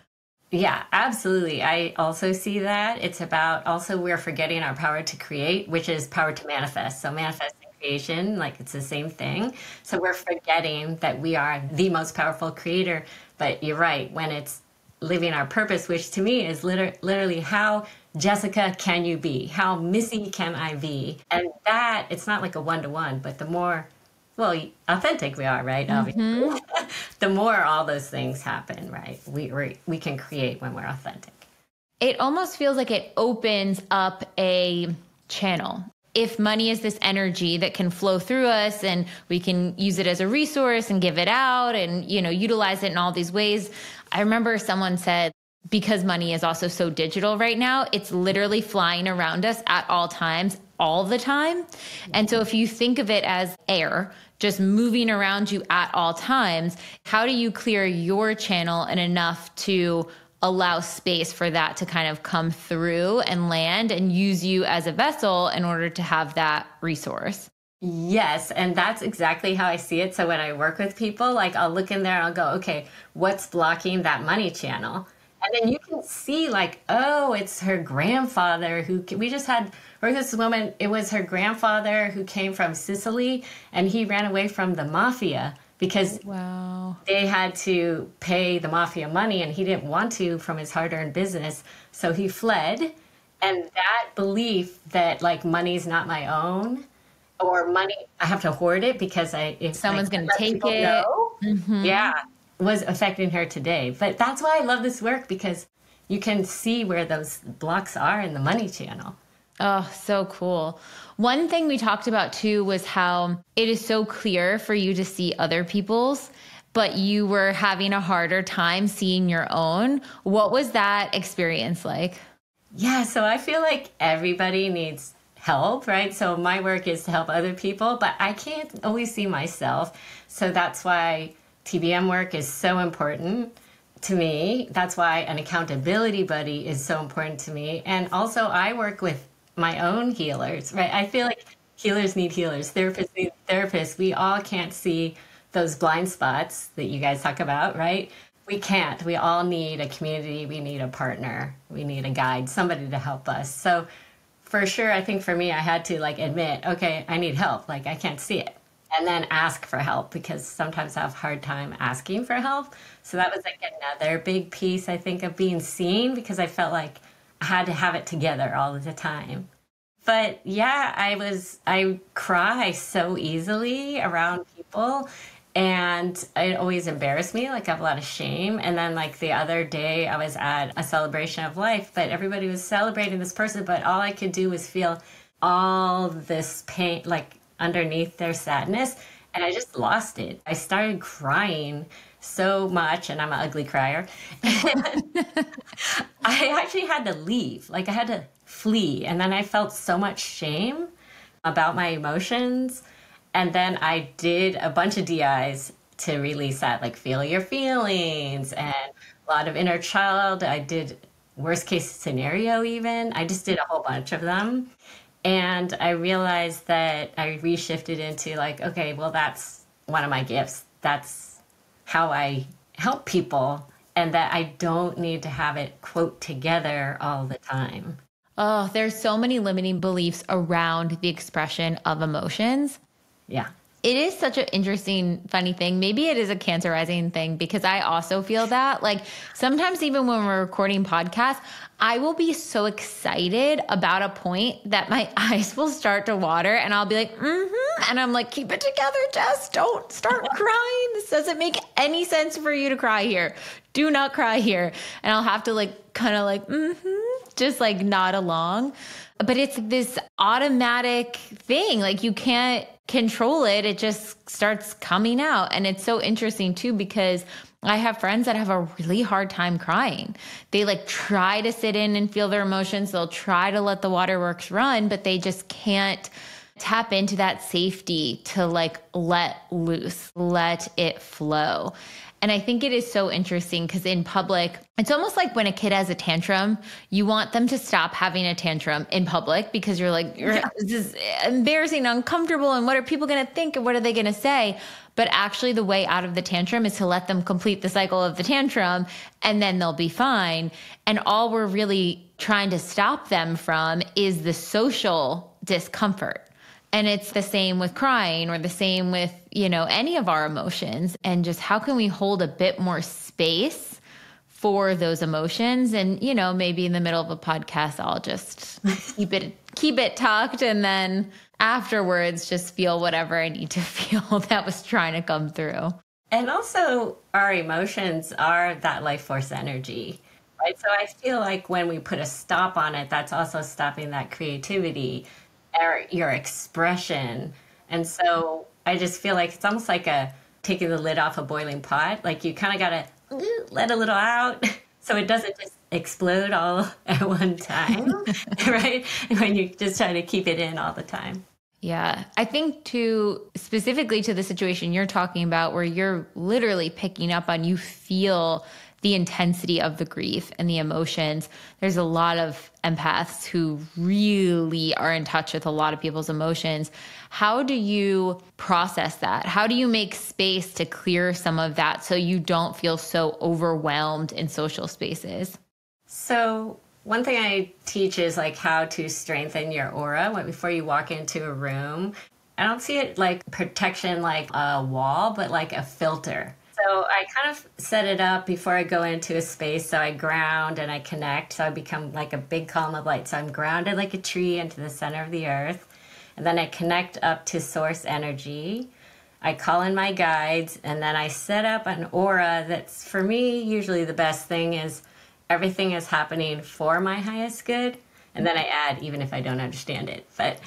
Yeah, absolutely. I also see that. It's about also we're forgetting our power to create, which is power to manifest. So manifesting creation, like it's the same thing. So we're forgetting that we are the most powerful creator. But you're right, when it's living our purpose, which to me is literally how Jessica can you be? How Missy can I be? And that, it's not like a one-to-one, but the more, well, authentic we are, right? Obviously. The more all those things happen, right? We can create when we're authentic. It almost feels like it opens up a channel. If money is this energy that can flow through us and we can use it as a resource and give it out and, utilize it in all these ways. I remember someone said, because money is also so digital right now, it's literally flying around us at all times, all the time. And so if you think of it as air, just moving around you at all times, how do you clear your channel and enough to allow space for that to kind of come through and land and use you as a vessel in order to have that resource? Yes, and that's exactly how I see it. So when I work with people, like I'll look in there and I'll go, okay, what's blocking that money channel? And then you can see like, oh, it's her grandfather we just had, or this woman, it was her grandfather who came from Sicily and he ran away from the mafia because they had to pay the mafia money and he didn't want to from his hard-earned business. So he fled. And that belief that like money's not my own or money, I have to hoard it because if someone's going to take it. Yeah, was affecting her today. But that's why I love this work because you can see where those blocks are in the money channel. Oh, so cool. One thing we talked about too was how it is so clear for you to see other people's, but you were having a harder time seeing your own. What was that experience like? Yeah, so I feel like everybody needs help, right? So my work is to help other people, but I can't always see myself. So that's why TBM work is so important to me. That's why an accountability buddy is so important to me. And also I work with my own healers, right? I feel like healers need healers, therapists need therapists. We all can't see those blind spots that you guys talk about, right? We can't. We all need a community. We need a partner. We need a guide, somebody to help us. So for sure, I think for me, I had to like admit, okay, I need help. Like I can't see it. And then ask for help because sometimes I have a hard time asking for help. So that was like another big piece, I think, of being seen because I felt like I had to have it together all the time. But yeah, I cry so easily around people and it always embarrassed me. Like I have a lot of shame. And then like the other day I was at a celebration of life, but everybody was celebrating this person, but all I could do was feel all this pain, like underneath their sadness. And I just lost it. I started crying so much, and I'm an ugly crier. I actually had to leave. Like I had to flee. And then I felt so much shame about my emotions. And then I did a bunch of DIs to release that, like feel your feelings and a lot of inner child. I did worst case scenario even. I just did a whole bunch of them. And I realized that I reshifted into like, okay, well, that's one of my gifts. That's how I help people, and that I don't need to have it, quote, together all the time. Oh, there's so many limiting beliefs around the expression of emotions. Yeah. It is such an interesting, funny thing. Maybe it is a cancerizing thing because I also feel that. Like sometimes even when we're recording podcasts, I will be so excited about a point that my eyes will start to water and I'll be like, and I'm like, keep it together, Jess. Don't start crying. This doesn't make any sense for you to cry here. Do not cry here. And I'll have to like, kind of like, just like nod along. But it's this automatic thing. Like you can't control it. It just starts coming out. And it's so interesting too, because I have friends that have a really hard time crying. They like try to sit in and feel their emotions. They'll try to let the waterworks run, but they just can't tap into that safety to like let loose, let it flow. And I think it is so interesting because in public, it's almost like when a kid has a tantrum, you want them to stop having a tantrum in public because you're like, this is embarrassing, uncomfortable. And what are people going to think? And what are they going to say? But actually the way out of the tantrum is to let them complete the cycle of the tantrum and then they'll be fine. And all we're really trying to stop them from is the social discomfort, And it's the same with crying or the same with, any of our emotions. And just how can we hold a bit more space for those emotions? And, maybe in the middle of a podcast, I'll just keep it tucked. And then afterwards, just feel whatever I need to feel that was trying to come through. And also our emotions are that life force energy, right? So I feel like when we put a stop on it, that's also stopping that creativity or your expression. And so I just feel like it's almost like taking the lid off a boiling pot. Like you kind of got to let a little out so it doesn't just explode all at one time, right? When you just try to keep it in all the time. Yeah. I think specifically to the situation you're talking about where you're literally picking up on, you feel the intensity of the grief and the emotions. There's a lot of empaths who really are in touch with a lot of people's emotions. How do you process that? How do you make space to clear some of that so you don't feel so overwhelmed in social spaces? So one thing I teach is like how to strengthen your aura before you walk into a room. I don't see it like protection, like a wall, but like a filter. So I kind of set it up before I go into a space. So I ground and I connect. So I become like a big column of light. So I'm grounded like a tree into the center of the earth. And then I connect up to source energy. I call in my guides. And then I set up an aura that's, for me, usually the best thing is everything is happening for my highest good. And then I add, even if I don't understand it. But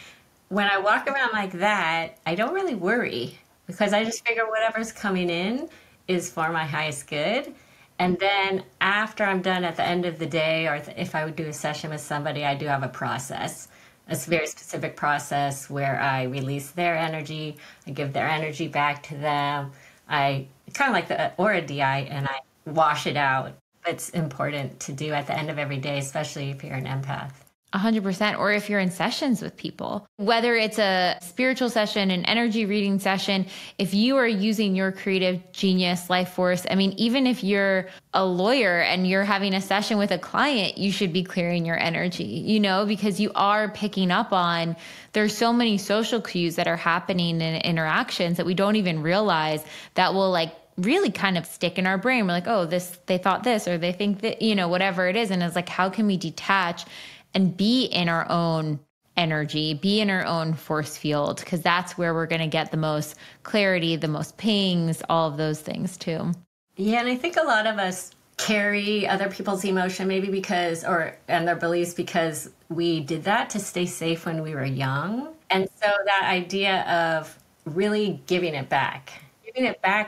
when I walk around like that, I don't really worry because I just figure whatever's coming in is for my highest good. And then after I'm done at the end of the day, or if I would do a session with somebody, I do have a process, a very specific process where I release their energy, I give their energy back to them. I kind of like the aura DI, and I wash it out. It's important to do at the end of every day, especially if you're an empath. 100%. Or if you're in sessions with people, whether it's a spiritual session, an energy reading session, if you are using your creative genius life force, I mean, even if you're a lawyer and you're having a session with a client, you should be clearing your energy, because you are picking up on, there's so many social cues that are happening in interactions that we don't even realize that will really kind of stick in our brain. We're like, oh, they thought this, or they think that, whatever it is. And it's like, how can we detach and be in our own energy, be in our own force field? Because that's where we're going to get the most clarity, the most pings, all of those things too. Yeah. And I think a lot of us carry other people's emotion maybe and their beliefs because we did that to stay safe when we were young. And so that idea of really giving it back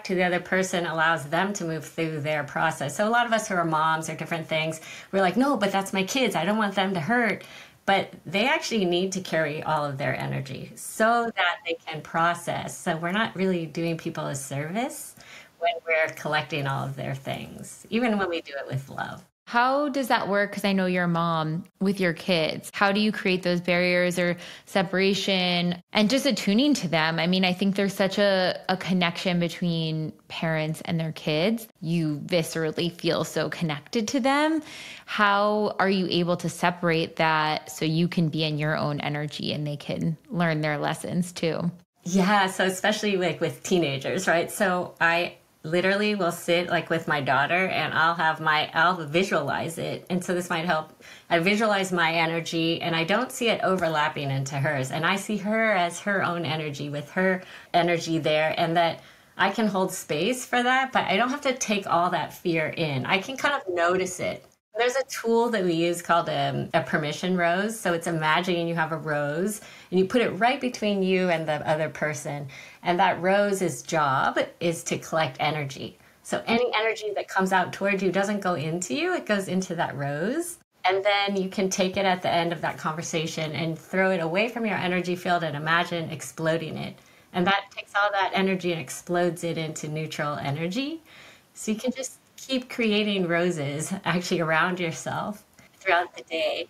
to the other person allows them to move through their process. So a lot of us who are moms or different things, we're like, no, but that's my kids. I don't want them to hurt. But they actually need to carry all of their energy so that they can process. So we're not really doing people a service when we're collecting all of their things, even when we do it with love. How does that work? Because I know you're a mom with your kids. How do you create those barriers or separation and just attuning to them? I mean, I think there's such a connection between parents and their kids. You viscerally feel so connected to them. How are you able to separate that so you can be in your own energy and they can learn their lessons too? Yeah, so especially with teenagers, right? So I literally will sit with my daughter and I'll visualize it. And so this might help. I visualize my energy and I don't see it overlapping into hers. And I see her as her own energy with her energy there, and that I can hold space for that, but I don't have to take all that fear in. I can kind of notice it. There's a tool that we use called a permission rose. So it's imagining you have a rose and you put it right between you and the other person. And that rose's job is to collect energy. So any energy that comes out towards you doesn't go into you, it goes into that rose. And then you can take it at the end of that conversation and throw it away from your energy field and imagine exploding it. And that takes all that energy and explodes it into neutral energy. So you can just keep creating roses actually around yourself throughout the day.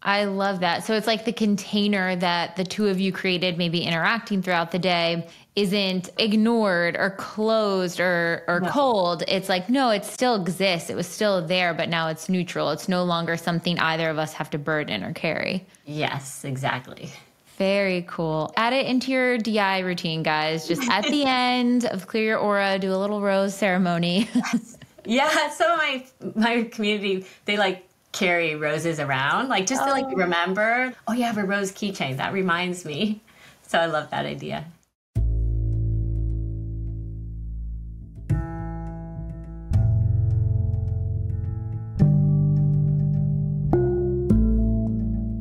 I love that. So it's like the container that the two of you created, maybe interacting throughout the day, isn't ignored or closed or no. Cold. It's like, no, it still exists. It was still there, but now it's neutral. It's no longer something either of us have to burden or carry. Yes, exactly. Very cool. Add it into your DI routine, guys. Just at the end of Clear Your Aura, do a little rose ceremony. Yeah, some of my community, they like carry roses around, like just to like remember, oh, you have a rose keychain. That reminds me. So I love that idea.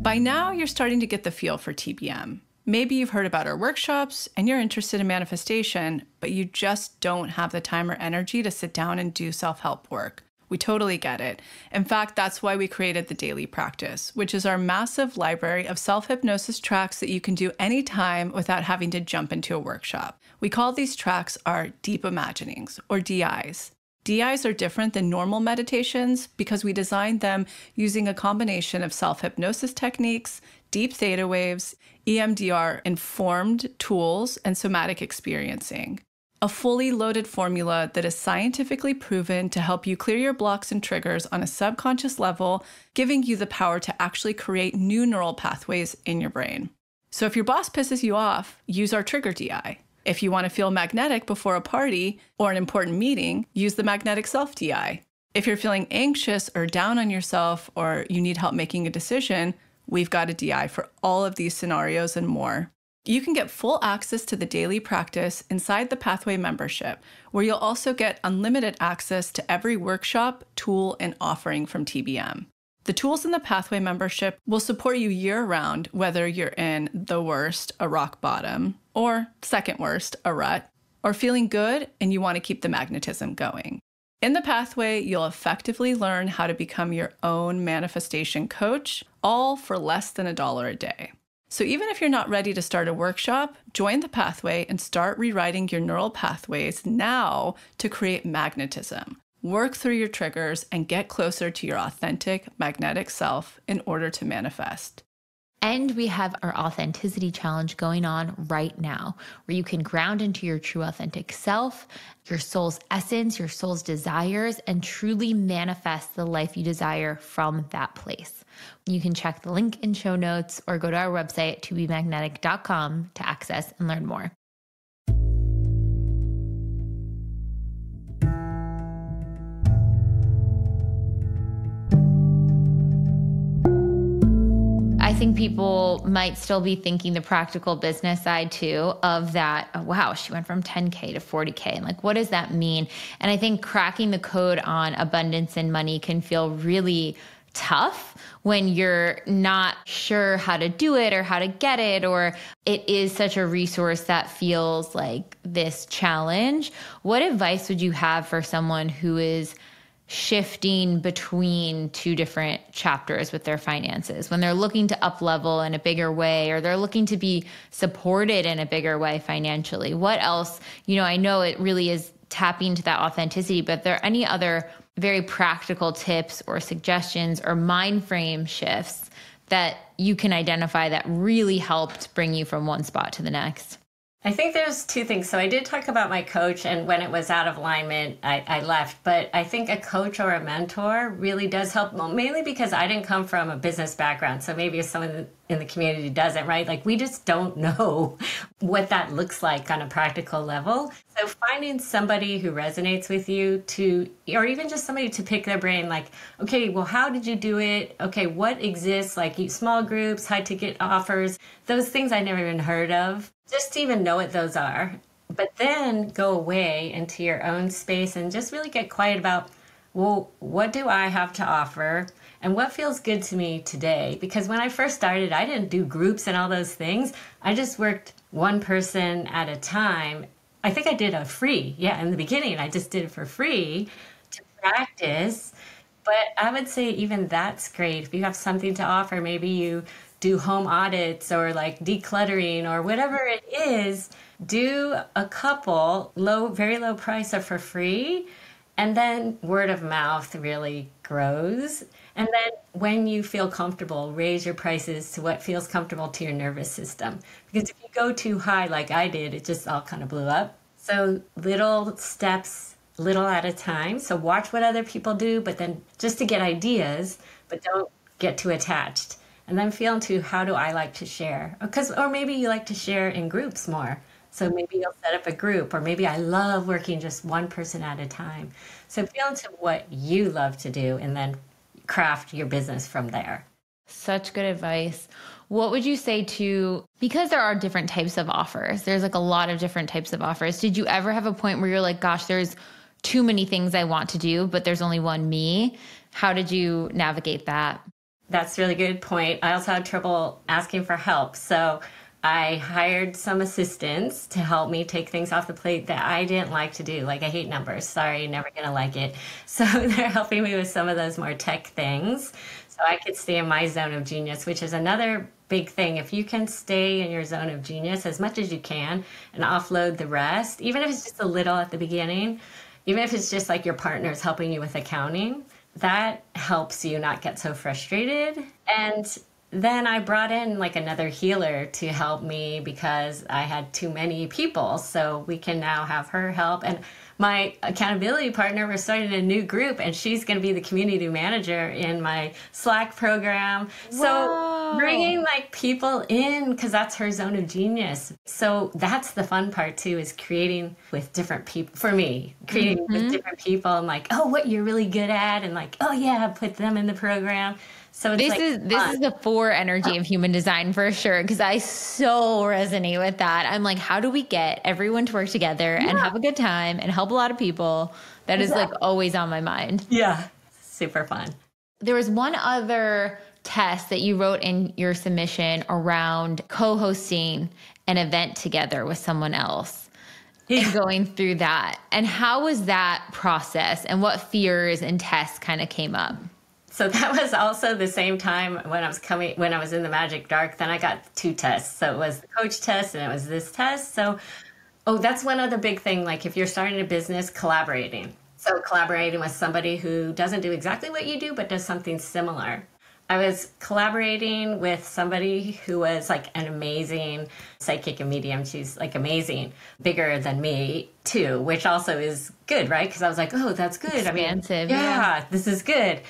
By now, you're starting to get the feel for TBM. Maybe you've heard about our workshops and you're interested in manifestation, but you just don't have the time or energy to sit down and do self-help work. We totally get it. In fact, that's why we created the Daily Practice, which is our massive library of self-hypnosis tracks that you can do anytime without having to jump into a workshop. We call these tracks our Deep Imaginings, or DIs. DIs are different than normal meditations because we designed them using a combination of self-hypnosis techniques, deep theta waves, EMDR-informed tools, and somatic experiencing. A fully loaded formula that is scientifically proven to help you clear your blocks and triggers on a subconscious level, giving you the power to actually create new neural pathways in your brain. So if your boss pisses you off, use our Trigger DI. If you want to feel magnetic before a party or an important meeting, use the Magnetic Self DI. If you're feeling anxious or down on yourself or you need help making a decision, we've got a DI for all of these scenarios and more. You can get full access to the Daily Practice inside the Pathway membership, where you'll also get unlimited access to every workshop, tool, and offering from TBM. The tools in the Pathway membership will support you year-round, whether you're in the worst, a rock bottom, or second worst, a rut, or feeling good and you want to keep the magnetism going. In the Pathway, you'll effectively learn how to become your own manifestation coach, all for less than $1 a day. So even if you're not ready to start a workshop, join the Pathway and start rewriting your neural pathways now to create magnetism. Work through your triggers and get closer to your authentic magnetic self in order to manifest. And we have our authenticity challenge going on right now, where you can ground into your true authentic self, your soul's essence, your soul's desires, and truly manifest the life you desire from that place. You can check the link in show notes or go to our website, tobemagnetic.com, to access and learn more. I think people might still be thinking the practical business side too of that. Oh, wow, she went from 10K to 40K. And like, what does that mean? And I think cracking the code on abundance and money can feel really tough when you're not sure how to do it or how to get it, or it is such a resource that feels like this challenge. What advice would you have for someone who is shifting between two different chapters with their finances, when they're looking to up level in a bigger way, or they're looking to be supported in a bigger way financially? What else? I know it really is tapping to that authenticity, but are there any other very practical tips or suggestions or mind frame shifts that you can identify that really helped bring you from one spot to the next? I think there's two things. So I did talk about my coach, and when it was out of alignment, I left. But I think a coach or a mentor really does help, mainly because I didn't come from a business background. So maybe if someone in the community doesn't, right? Like, we just don't know what that looks like on a practical level. So finding somebody who resonates with you or even just somebody to pick their brain, like, okay, well, how did you do it? Okay, what exists? Like small groups, high ticket offers, those things I never even heard of. Just to even know what those are. But then go away into your own space and just really get quiet about, well, what do I have to offer? And what feels good to me today? Because when I first started, I didn't do groups and all those things. I just worked one person at a time. I think I did a free. Yeah, in the beginning, I just did it for free to practice. But I would say even that's great. If you have something to offer, maybe you do home audits or like decluttering or whatever it is, do a couple very low price or for free. And then word of mouth really grows. And then when you feel comfortable, raise your prices to what feels comfortable to your nervous system. Because if you go too high, like I did, it just all kind of blew up. So little steps, little at a time. So watch what other people do, but then just to get ideas, but don't get too attached. and then feel into how do I like to share? Or maybe you like to share in groups more. So maybe you'll set up a group, or maybe I love working just one person at a time. So feel into what you love to do and then craft your business from there. Such good advice. What would you say because there are different types of offers, there's like a lot of different types of offers. Did you ever have a point where you're like, gosh, there's too many things I want to do, but there's only one me? How did you navigate that? That's a really good point. I also had trouble asking for help. So I hired some assistants to help me take things off the plate that I didn't like to do. Like, I hate numbers. Sorry, never going to like it. So they're helping me with some of those more tech things so I could stay in my zone of genius, which is another big thing. If you can stay in your zone of genius as much as you can and offload the rest, even if it's just a little at the beginning, even if it's just like your partner's helping you with accounting, that helps you not get so frustrated. And then I brought in like another healer to help me because I had too many people. So we can now have her help. And my accountability partner, we're starting a new group, and she's going to be the community manager in my Slack program. So bringing like people in, because that's her zone of genius. So that's the fun part too, is creating with different people. For me, creating with different people and like, oh, what you're really good at, and like, oh yeah, put them in the program. So it's this is the 4 energy of human design for sure, because I so resonate with that. I'm like, how do we get everyone to work together and have a good time and help a lot of people? That is like always on my mind. Yeah, super fun. There was one other test that you wrote in your submission around co-hosting an event together with someone else and going through that. And how was that process, and what fears and tests kind of came up? So that was also the same time when I was in the Magic Dark. Then I got 2 tests. So it was the coach test and it was this test. So, that's one other big thing. Like, if you're starting a business, collaborating. So collaborating with somebody who doesn't do exactly what you do, but does something similar. I was collaborating with somebody who was like an amazing psychic and medium. She's like amazing, bigger than me too, which also is good, right? Because I was like, oh, that's good. Expansive. Yeah, this is good.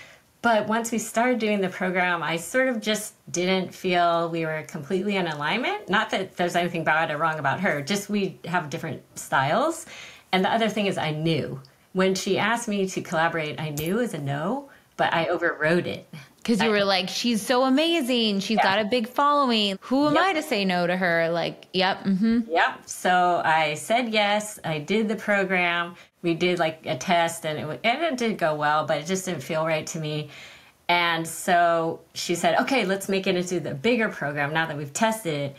But once we started doing the program, I sort of just didn't feel we were completely in alignment. Not that there's anything bad or wrong about her, just we have different styles. And the other thing is, I knew. When she asked me to collaborate, I knew it was a no, but I overrode it. Because you were like, she's so amazing. She's got a big following. Who am I to say no to her? Like, yep. Yep. So I said yes. I did the program. We did like a test, and it did go well, but it just didn't feel right to me. And so she said, okay, let's make it into the bigger program now that we've tested it.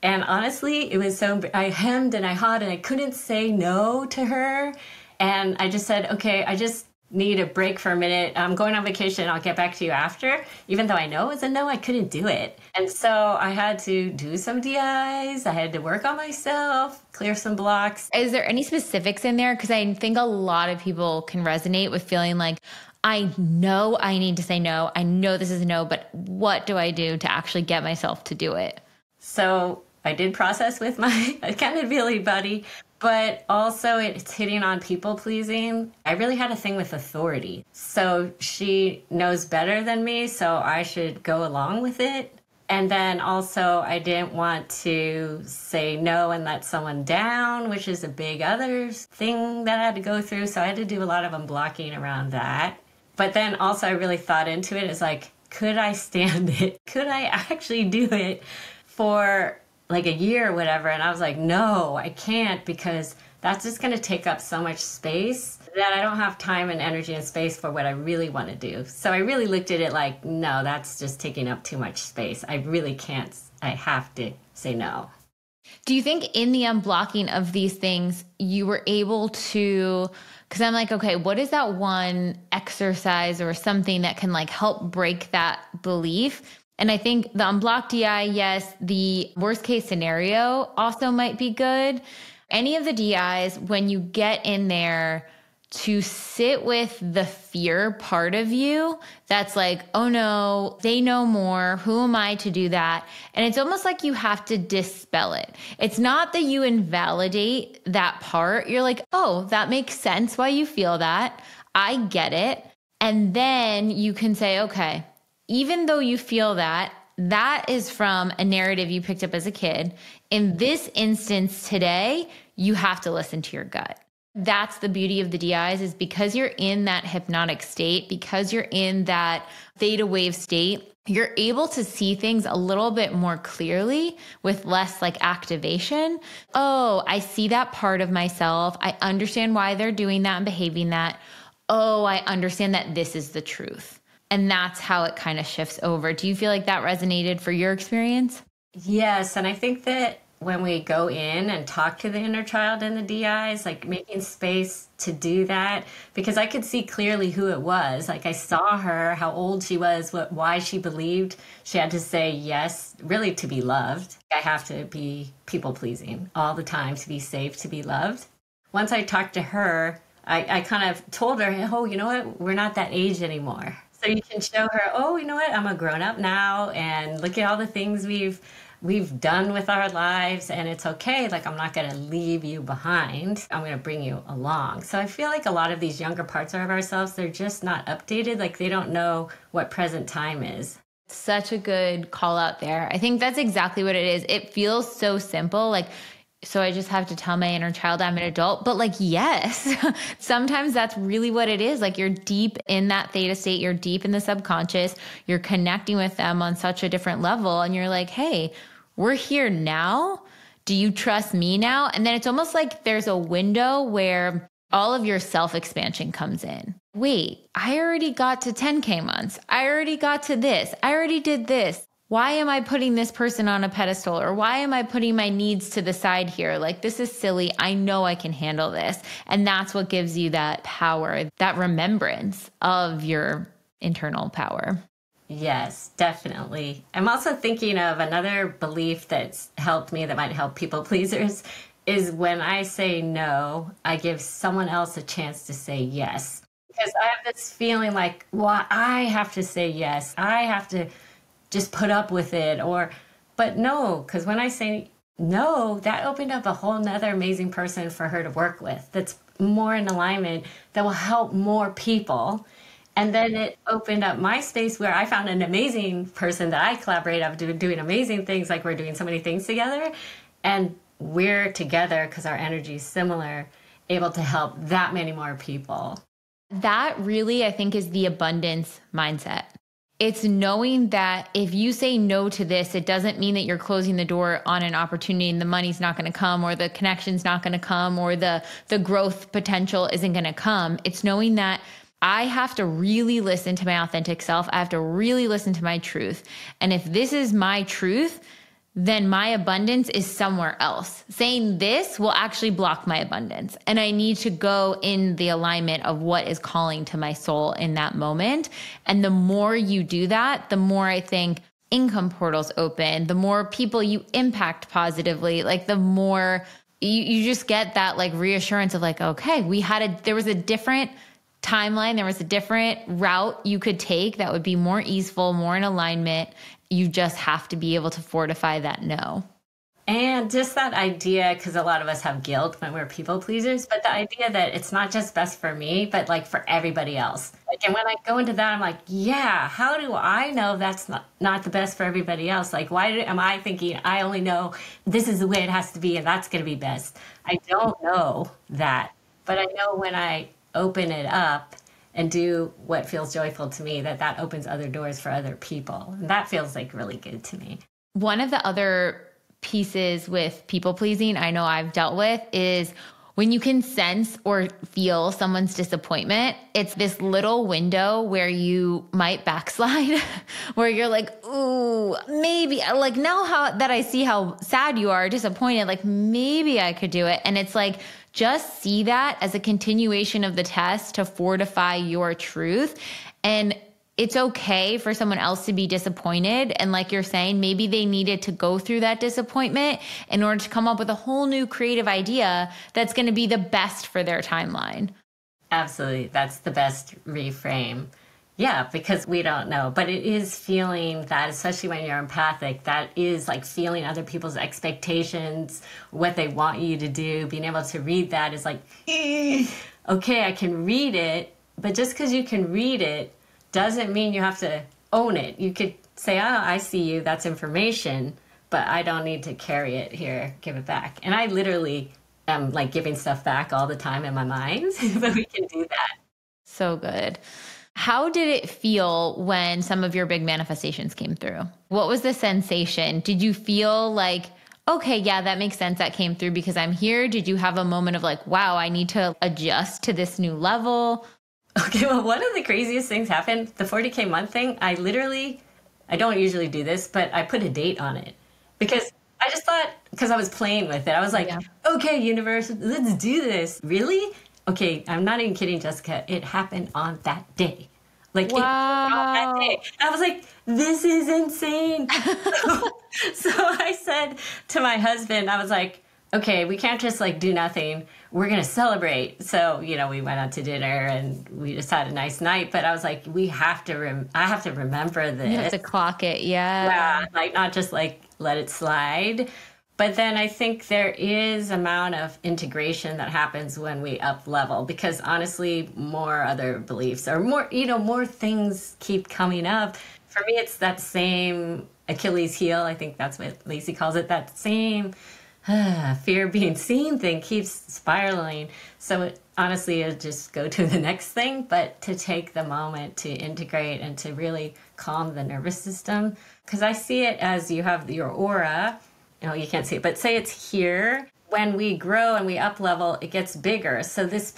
And honestly, it was I hemmed and I hawed, and I couldn't say no to her. And I just said, okay, I just need a break for a minute. I'm going on vacation. I'll get back to you after. Even though I know it was a no, I couldn't do it. And so I had to do some DIs. I had to work on myself, clear some blocks. Is there any specifics in there? Because I think a lot of people can resonate with feeling like, I know I need to say no. I know this is a no, but what do I do to actually get myself to do it? So I did process with my accountability buddy, but also it's hitting on people pleasing. I really had a thing with authority. So she knows better than me, so I should go along with it. And then also I didn't want to say no and let someone down, which is a big other thing that I had to go through. So I had to do a lot of unblocking around that. But then also I really thought into it. It's like, could I stand it? Could I actually do it for like a year or whatever? And I was like, no, I can't, because that's just going to take up so much space that I don't have time and energy and space for what I really want to do. So I really looked at it like, no, that's just taking up too much space. I really can't. I have to say no. Do you think in the unblocking of these things, you were able to, because I'm like, okay, what is that one exercise or something that can like help break that belief? And I think the unblock DI, yes, the worst case scenario also might be good. Any of the DIs, when you get in there to sit with the fear part of you, that's like, oh no, they know more. Who am I to do that? And it's almost like you have to dispel it. It's not that you invalidate that part. You're like, oh, that makes sense why you feel that. I get it. And then you can say, okay, even though you feel that, that is from a narrative you picked up as a kid. In this instance today, you have to listen to your gut. That's the beauty of the DIs, is because you're in that hypnotic state, because you're in that theta wave state, you're able to see things a little bit more clearly with less like activation. Oh, I see that part of myself. I understand why they're doing that and behaving that. Oh, I understand that this is the truth. And that's how it kind of shifts over. Do you feel like that resonated for your experience? Yes, and I think that when we go in and talk to the inner child and the DIs, like making space to do that, because I could see clearly who it was. Like I saw her, how old she was, why she believed she had to say yes, really to be loved. I have to be people pleasing all the time to be safe, to be loved. Once I talked to her, I kind of told her, oh, you know what? We're not that age anymore. So you can show her, oh, you know what? I'm a grown up now, and look at all the things we've done with our lives, and it's okay. Like, I'm not going to leave you behind. I'm going to bring you along. So I feel like a lot of these younger parts of ourselves, they're just not updated. Like, they don't know what present time is. Such a good call out there. I think that's exactly what it is. It feels so simple. Like, so I just have to tell my inner child I'm an adult. But like, yes, sometimes that's really what it is. Like, you're deep in that theta state. You're deep in the subconscious. You're connecting with them on such a different level. And you're like, hey, we're here now. Do you trust me now? And then it's almost like there's a window where all of your self-expansion comes in. Wait, I already got to 10K months. I already got to this. I already did this. Why am I putting this person on a pedestal? Or why am I putting my needs to the side here? Like, this is silly. I know I can handle this. And that's what gives you that power, that remembrance of your internal power. Yes, definitely. I'm also thinking of another belief that's helped me that might help people pleasers is when I say no, I give someone else a chance to say yes. Because I have this feeling like, well, I have to say yes. I have to just put up with it, but no, because when I say no, that opened up a whole nother amazing person for her to work with that's more in alignment, that will help more people. And then it opened up my space where I found an amazing person that I collaborate of doing amazing things, like we're doing so many things together, and we're together because our energy is similar, able to help that many more people. That really, I think, is the abundance mindset. It's knowing that if you say no to this, it doesn't mean that you're closing the door on an opportunity and the money's not going to come, or the connection's not going to come, or the growth potential isn't going to come. It's knowing that I have to really listen to my authentic self. I have to really listen to my truth. And if this is my truth, then my abundance is somewhere else. Saying this will actually block my abundance. And I need to go in the alignment of what is calling to my soul in that moment. And the more you do that, the more I think income portals open, the more people you impact positively, like the more you just get that like reassurance of like, okay, there was a different timeline. There was a different route you could take that would be more easeful, more in alignment. You just have to be able to fortify that no. And just that idea, because a lot of us have guilt when we're people pleasers, but the idea that it's not just best for me, but like for everybody else. Like, and when I go into that, I'm like, yeah, how do I know that's not the best for everybody else? Like, am I thinking I only know this is the way it has to be and that's going to be best? I don't know that. But I know when I open it up and do what feels joyful to me, that opens other doors for other people. And that feels like really good to me. One of the other pieces with people pleasing I know I've dealt with is when you can sense or feel someone's disappointment, it's this little window where you might backslide, where you're like, ooh, maybe like now that I see how sad you are, disappointed, like maybe I could do it. And it's like, just see that as a continuation of the test to fortify your truth. And it's okay for someone else to be disappointed. And like you're saying, maybe they needed to go through that disappointment in order to come up with a whole new creative idea that's going to be the best for their timeline. Absolutely. That's the best reframe. Yeah, because we don't know. But it is feeling that, especially when you're empathic, that is like feeling other people's expectations, what they want you to do. Being able to read that is like, okay, I can read it. But just because you can read it doesn't mean you have to own it. You could say, oh, I see you, that's information, but I don't need to carry it here, give it back. And I literally am like giving stuff back all the time in my mind, but we can do that. So good. How did it feel when some of your big manifestations came through? What was the sensation? Did you feel like, okay, yeah, that makes sense. That came through because I'm here. Did you have a moment of like, wow, I need to adjust to this new level? Okay, well, one of the craziest things happened, the 40K month thing. I don't usually do this, but I put a date on it because I just thought, because I was playing with it, I was like, okay, universe, let's do this. Really? Okay, I'm not even kidding, Jessica. It happened on that day. Like, it happened on that day. I was like, this is insane. So I said to my husband, I was like, okay, we can't just like do nothing. We're going to celebrate. So, we went out to dinner and we just had a nice night. But I was like, I have to remember this. You have to clock it. Yeah. Like not just like let it slide. But then I think there is amount of integration that happens when we up level, because honestly, more other beliefs or more, more things keep coming up. For me, it's that same Achilles heel. I think that's what Lacey calls it. That same fear of being seen thing keeps spiraling. So honestly, it'll just go to the next thing, but to take the moment to integrate and to really calm the nervous system. Because I see it as you have your aura. You can't see it, but say it's here. When we grow and we up level, it gets bigger. So this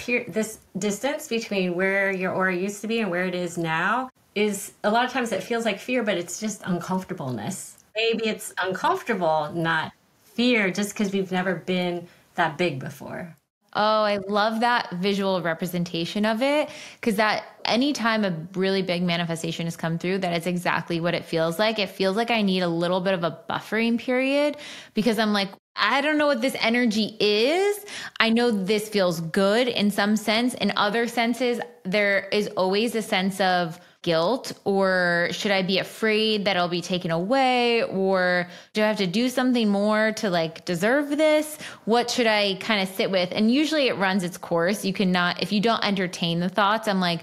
distance between where your aura used to be and where it is now is a lot of times it feels like fear, but it's just uncomfortableness. Maybe it's uncomfortable, not fear, just because we've never been that big before. Oh, I love that visual representation of it, because that anytime a really big manifestation has come through, that is exactly what it feels like. It feels like I need a little bit of a buffering period because I'm like, I don't know what this energy is. I know this feels good in some sense. In other senses, there is always a sense of guilt, or should I be afraid that it'll be taken away, or do I have to do something more to like deserve this? What should I kind of sit with? And usually it runs its course. If you don't entertain the thoughts, I'm like,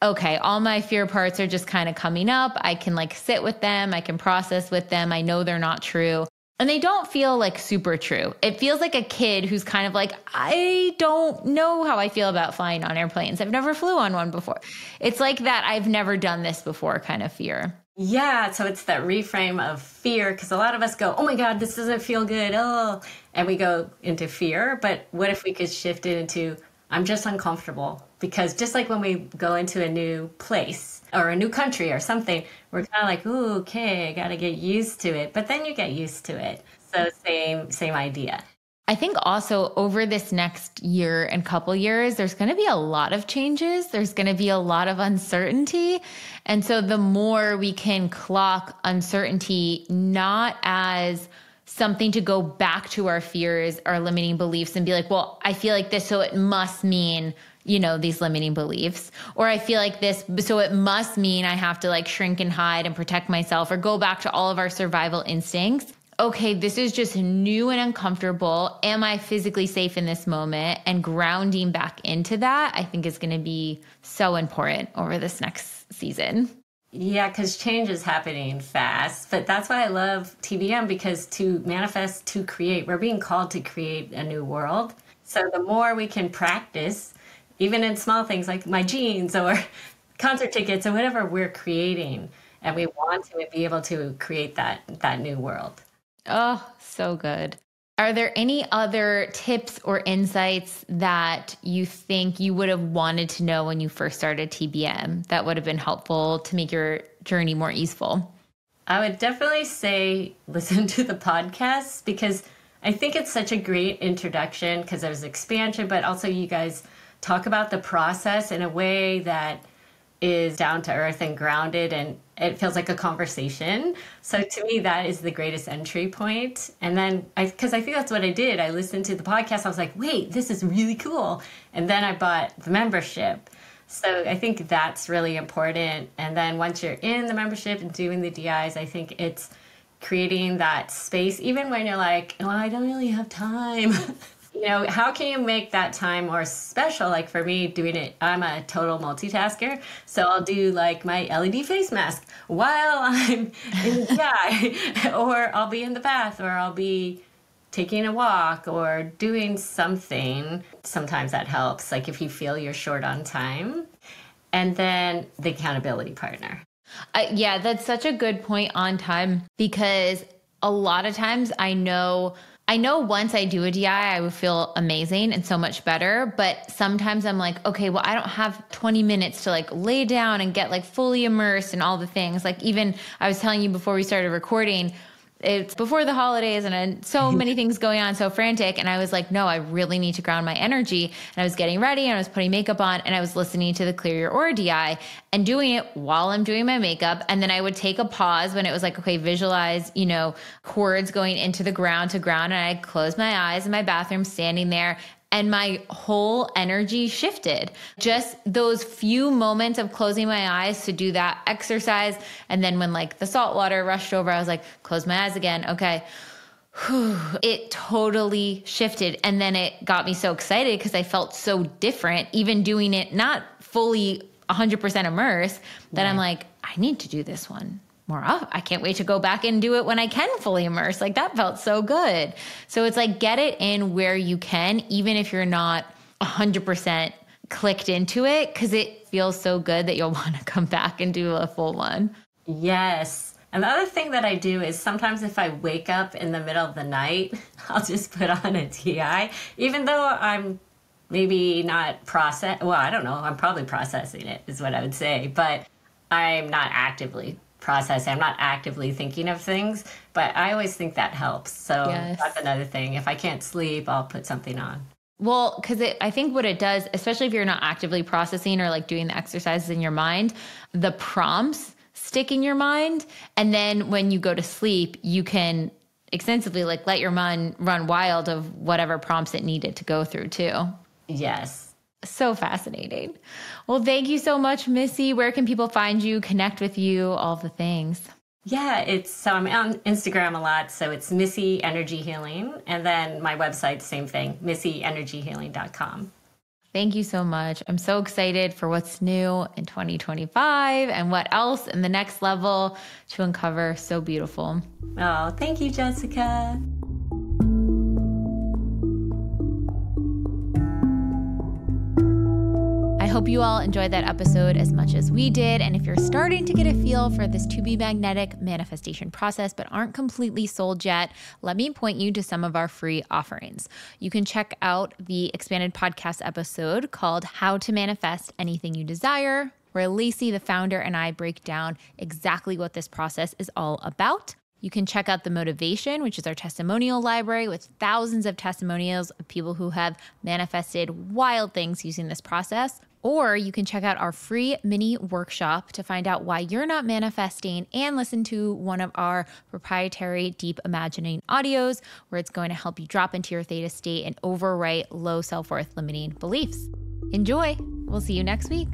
okay, all my fear parts are just kind of coming up. I can like sit with them. I can process with them. I know they're not true. And they don't feel like super true. It feels like a kid who's kind of like, I don't know how I feel about flying on airplanes. I've never flew on one before. It's like that I've never done this before kind of fear. Yeah, so it's that reframe of fear, because a lot of us go, oh my God, this doesn't feel good. Oh, and we go into fear. But what if we could shift it into, I'm just uncomfortable? Because just like when we go into a new place or a new country or something, we're kind of like, ooh, okay, I got to get used to it. But then you get used to it. So same idea. I think also over this next year and couple years, there's going to be a lot of changes. There's going to be a lot of uncertainty. And so the more we can clock uncertainty, not as something to go back to our fears, our limiting beliefs and be like, well, I feel like this, so it must mean, these limiting beliefs, or I feel like this, so it must mean I have to like shrink and hide and protect myself, or go back to all of our survival instincts. Okay, this is just new and uncomfortable. Am I physically safe in this moment? And grounding back into that, I think is going to be so important over this next season. Yeah, because change is happening fast. But that's why I love TBM, because to manifest, to create, we're being called to create a new world. So the more we can practice, even in small things like my jeans or concert tickets or whatever we're creating, and we want to be able to create that new world. Oh, so good. Are there any other tips or insights that you think you would have wanted to know when you first started TBM that would have been helpful to make your journey more easeful? I would definitely say listen to the podcast, because I think it's such a great introduction, because there's expansion, but also you guys talk about the process in a way that is down to earth and grounded, and it feels like a conversation. So to me, that is the greatest entry point. And then because I think that's what I did. I listened to the podcast. I was like, wait, this is really cool. And then I bought the membership. So I think that's really important. And then once you're in the membership and doing the DIs, I think it's creating that space, even when you're like, oh, I don't really have time. how can you make that time more special? Like for me, doing it, I'm a total multitasker. So I'll do like my LED face mask while I'm in the GI, or I'll be in the bath, or I'll be taking a walk or doing something. Sometimes that helps, like if you feel you're short on time. And then the accountability partner. Yeah, that's such a good point on time, because a lot of times I know once I do a DI, I would feel amazing and so much better. But sometimes I'm like, okay, well, I don't have 20 minutes to like lay down and get like fully immersed in all the things. Like even I was telling you before we started recording, it's before the holidays and so many things going on, so frantic. And I was like, no, I really need to ground my energy. And I was getting ready and I was putting makeup on and I was listening to the Clear Your Aura DI and doing it while I'm doing my makeup. And then I would take a pause when it was like, okay, visualize, cords going into the ground to ground. And I'd close my eyes in my bathroom, standing there. And my whole energy shifted. Just those few moments of closing my eyes to do that exercise. And then when like the salt water rushed over, I was like, close my eyes again. Okay. Whew. It totally shifted. And then it got me so excited because I felt so different, even doing it not fully 100% immersed, that I'm like, I need to do this one more up. I can't wait to go back and do it when I can fully immerse. Like that felt so good. So it's like, get it in where you can, even if you're not 100% clicked into it, because it feels so good that you'll want to come back and do a full one. Yes. And the other thing that I do is sometimes if I wake up in the middle of the night, I'll just put on a DI, even though I'm maybe not I don't know, I'm probably processing it is what I would say, but I'm not actively processing. I'm not actively thinking of things, but I always think that helps. So That's another thing. If I can't sleep, I'll put something on. Well, because I think what it does, especially if you're not actively processing or like doing the exercises in your mind, the prompts stick in your mind. And then when you go to sleep, you can extensively like let your mind run wild of whatever prompts it needed to go through too. Yes. So fascinating. Well, thank you so much, Missy. Where can people find you, connect with you, all the things? Yeah, so I'm on Instagram a lot. So it's Missy Energy Healing. And then my website, same thing, missyenergyhealing.com. Thank you so much. I'm so excited for what's new in 2025 and what else in the next level to uncover. So beautiful. Oh, thank you, Jessica. I hope you all enjoyed that episode as much as we did. And if you're starting to get a feel for this to be magnetic manifestation process, but aren't completely sold yet, let me point you to some of our free offerings. You can check out the expanded podcast episode called How to Manifest Anything You Desire, where Lacey, the founder, and I break down exactly what this process is all about. You can check out the Motivation, which is our testimonial library with thousands of testimonials of people who have manifested wild things using this process. Or you can check out our free mini workshop to find out why you're not manifesting and listen to one of our proprietary deep imagining audios, where it's going to help you drop into your theta state and overwrite low self-worth limiting beliefs. Enjoy. We'll see you next week.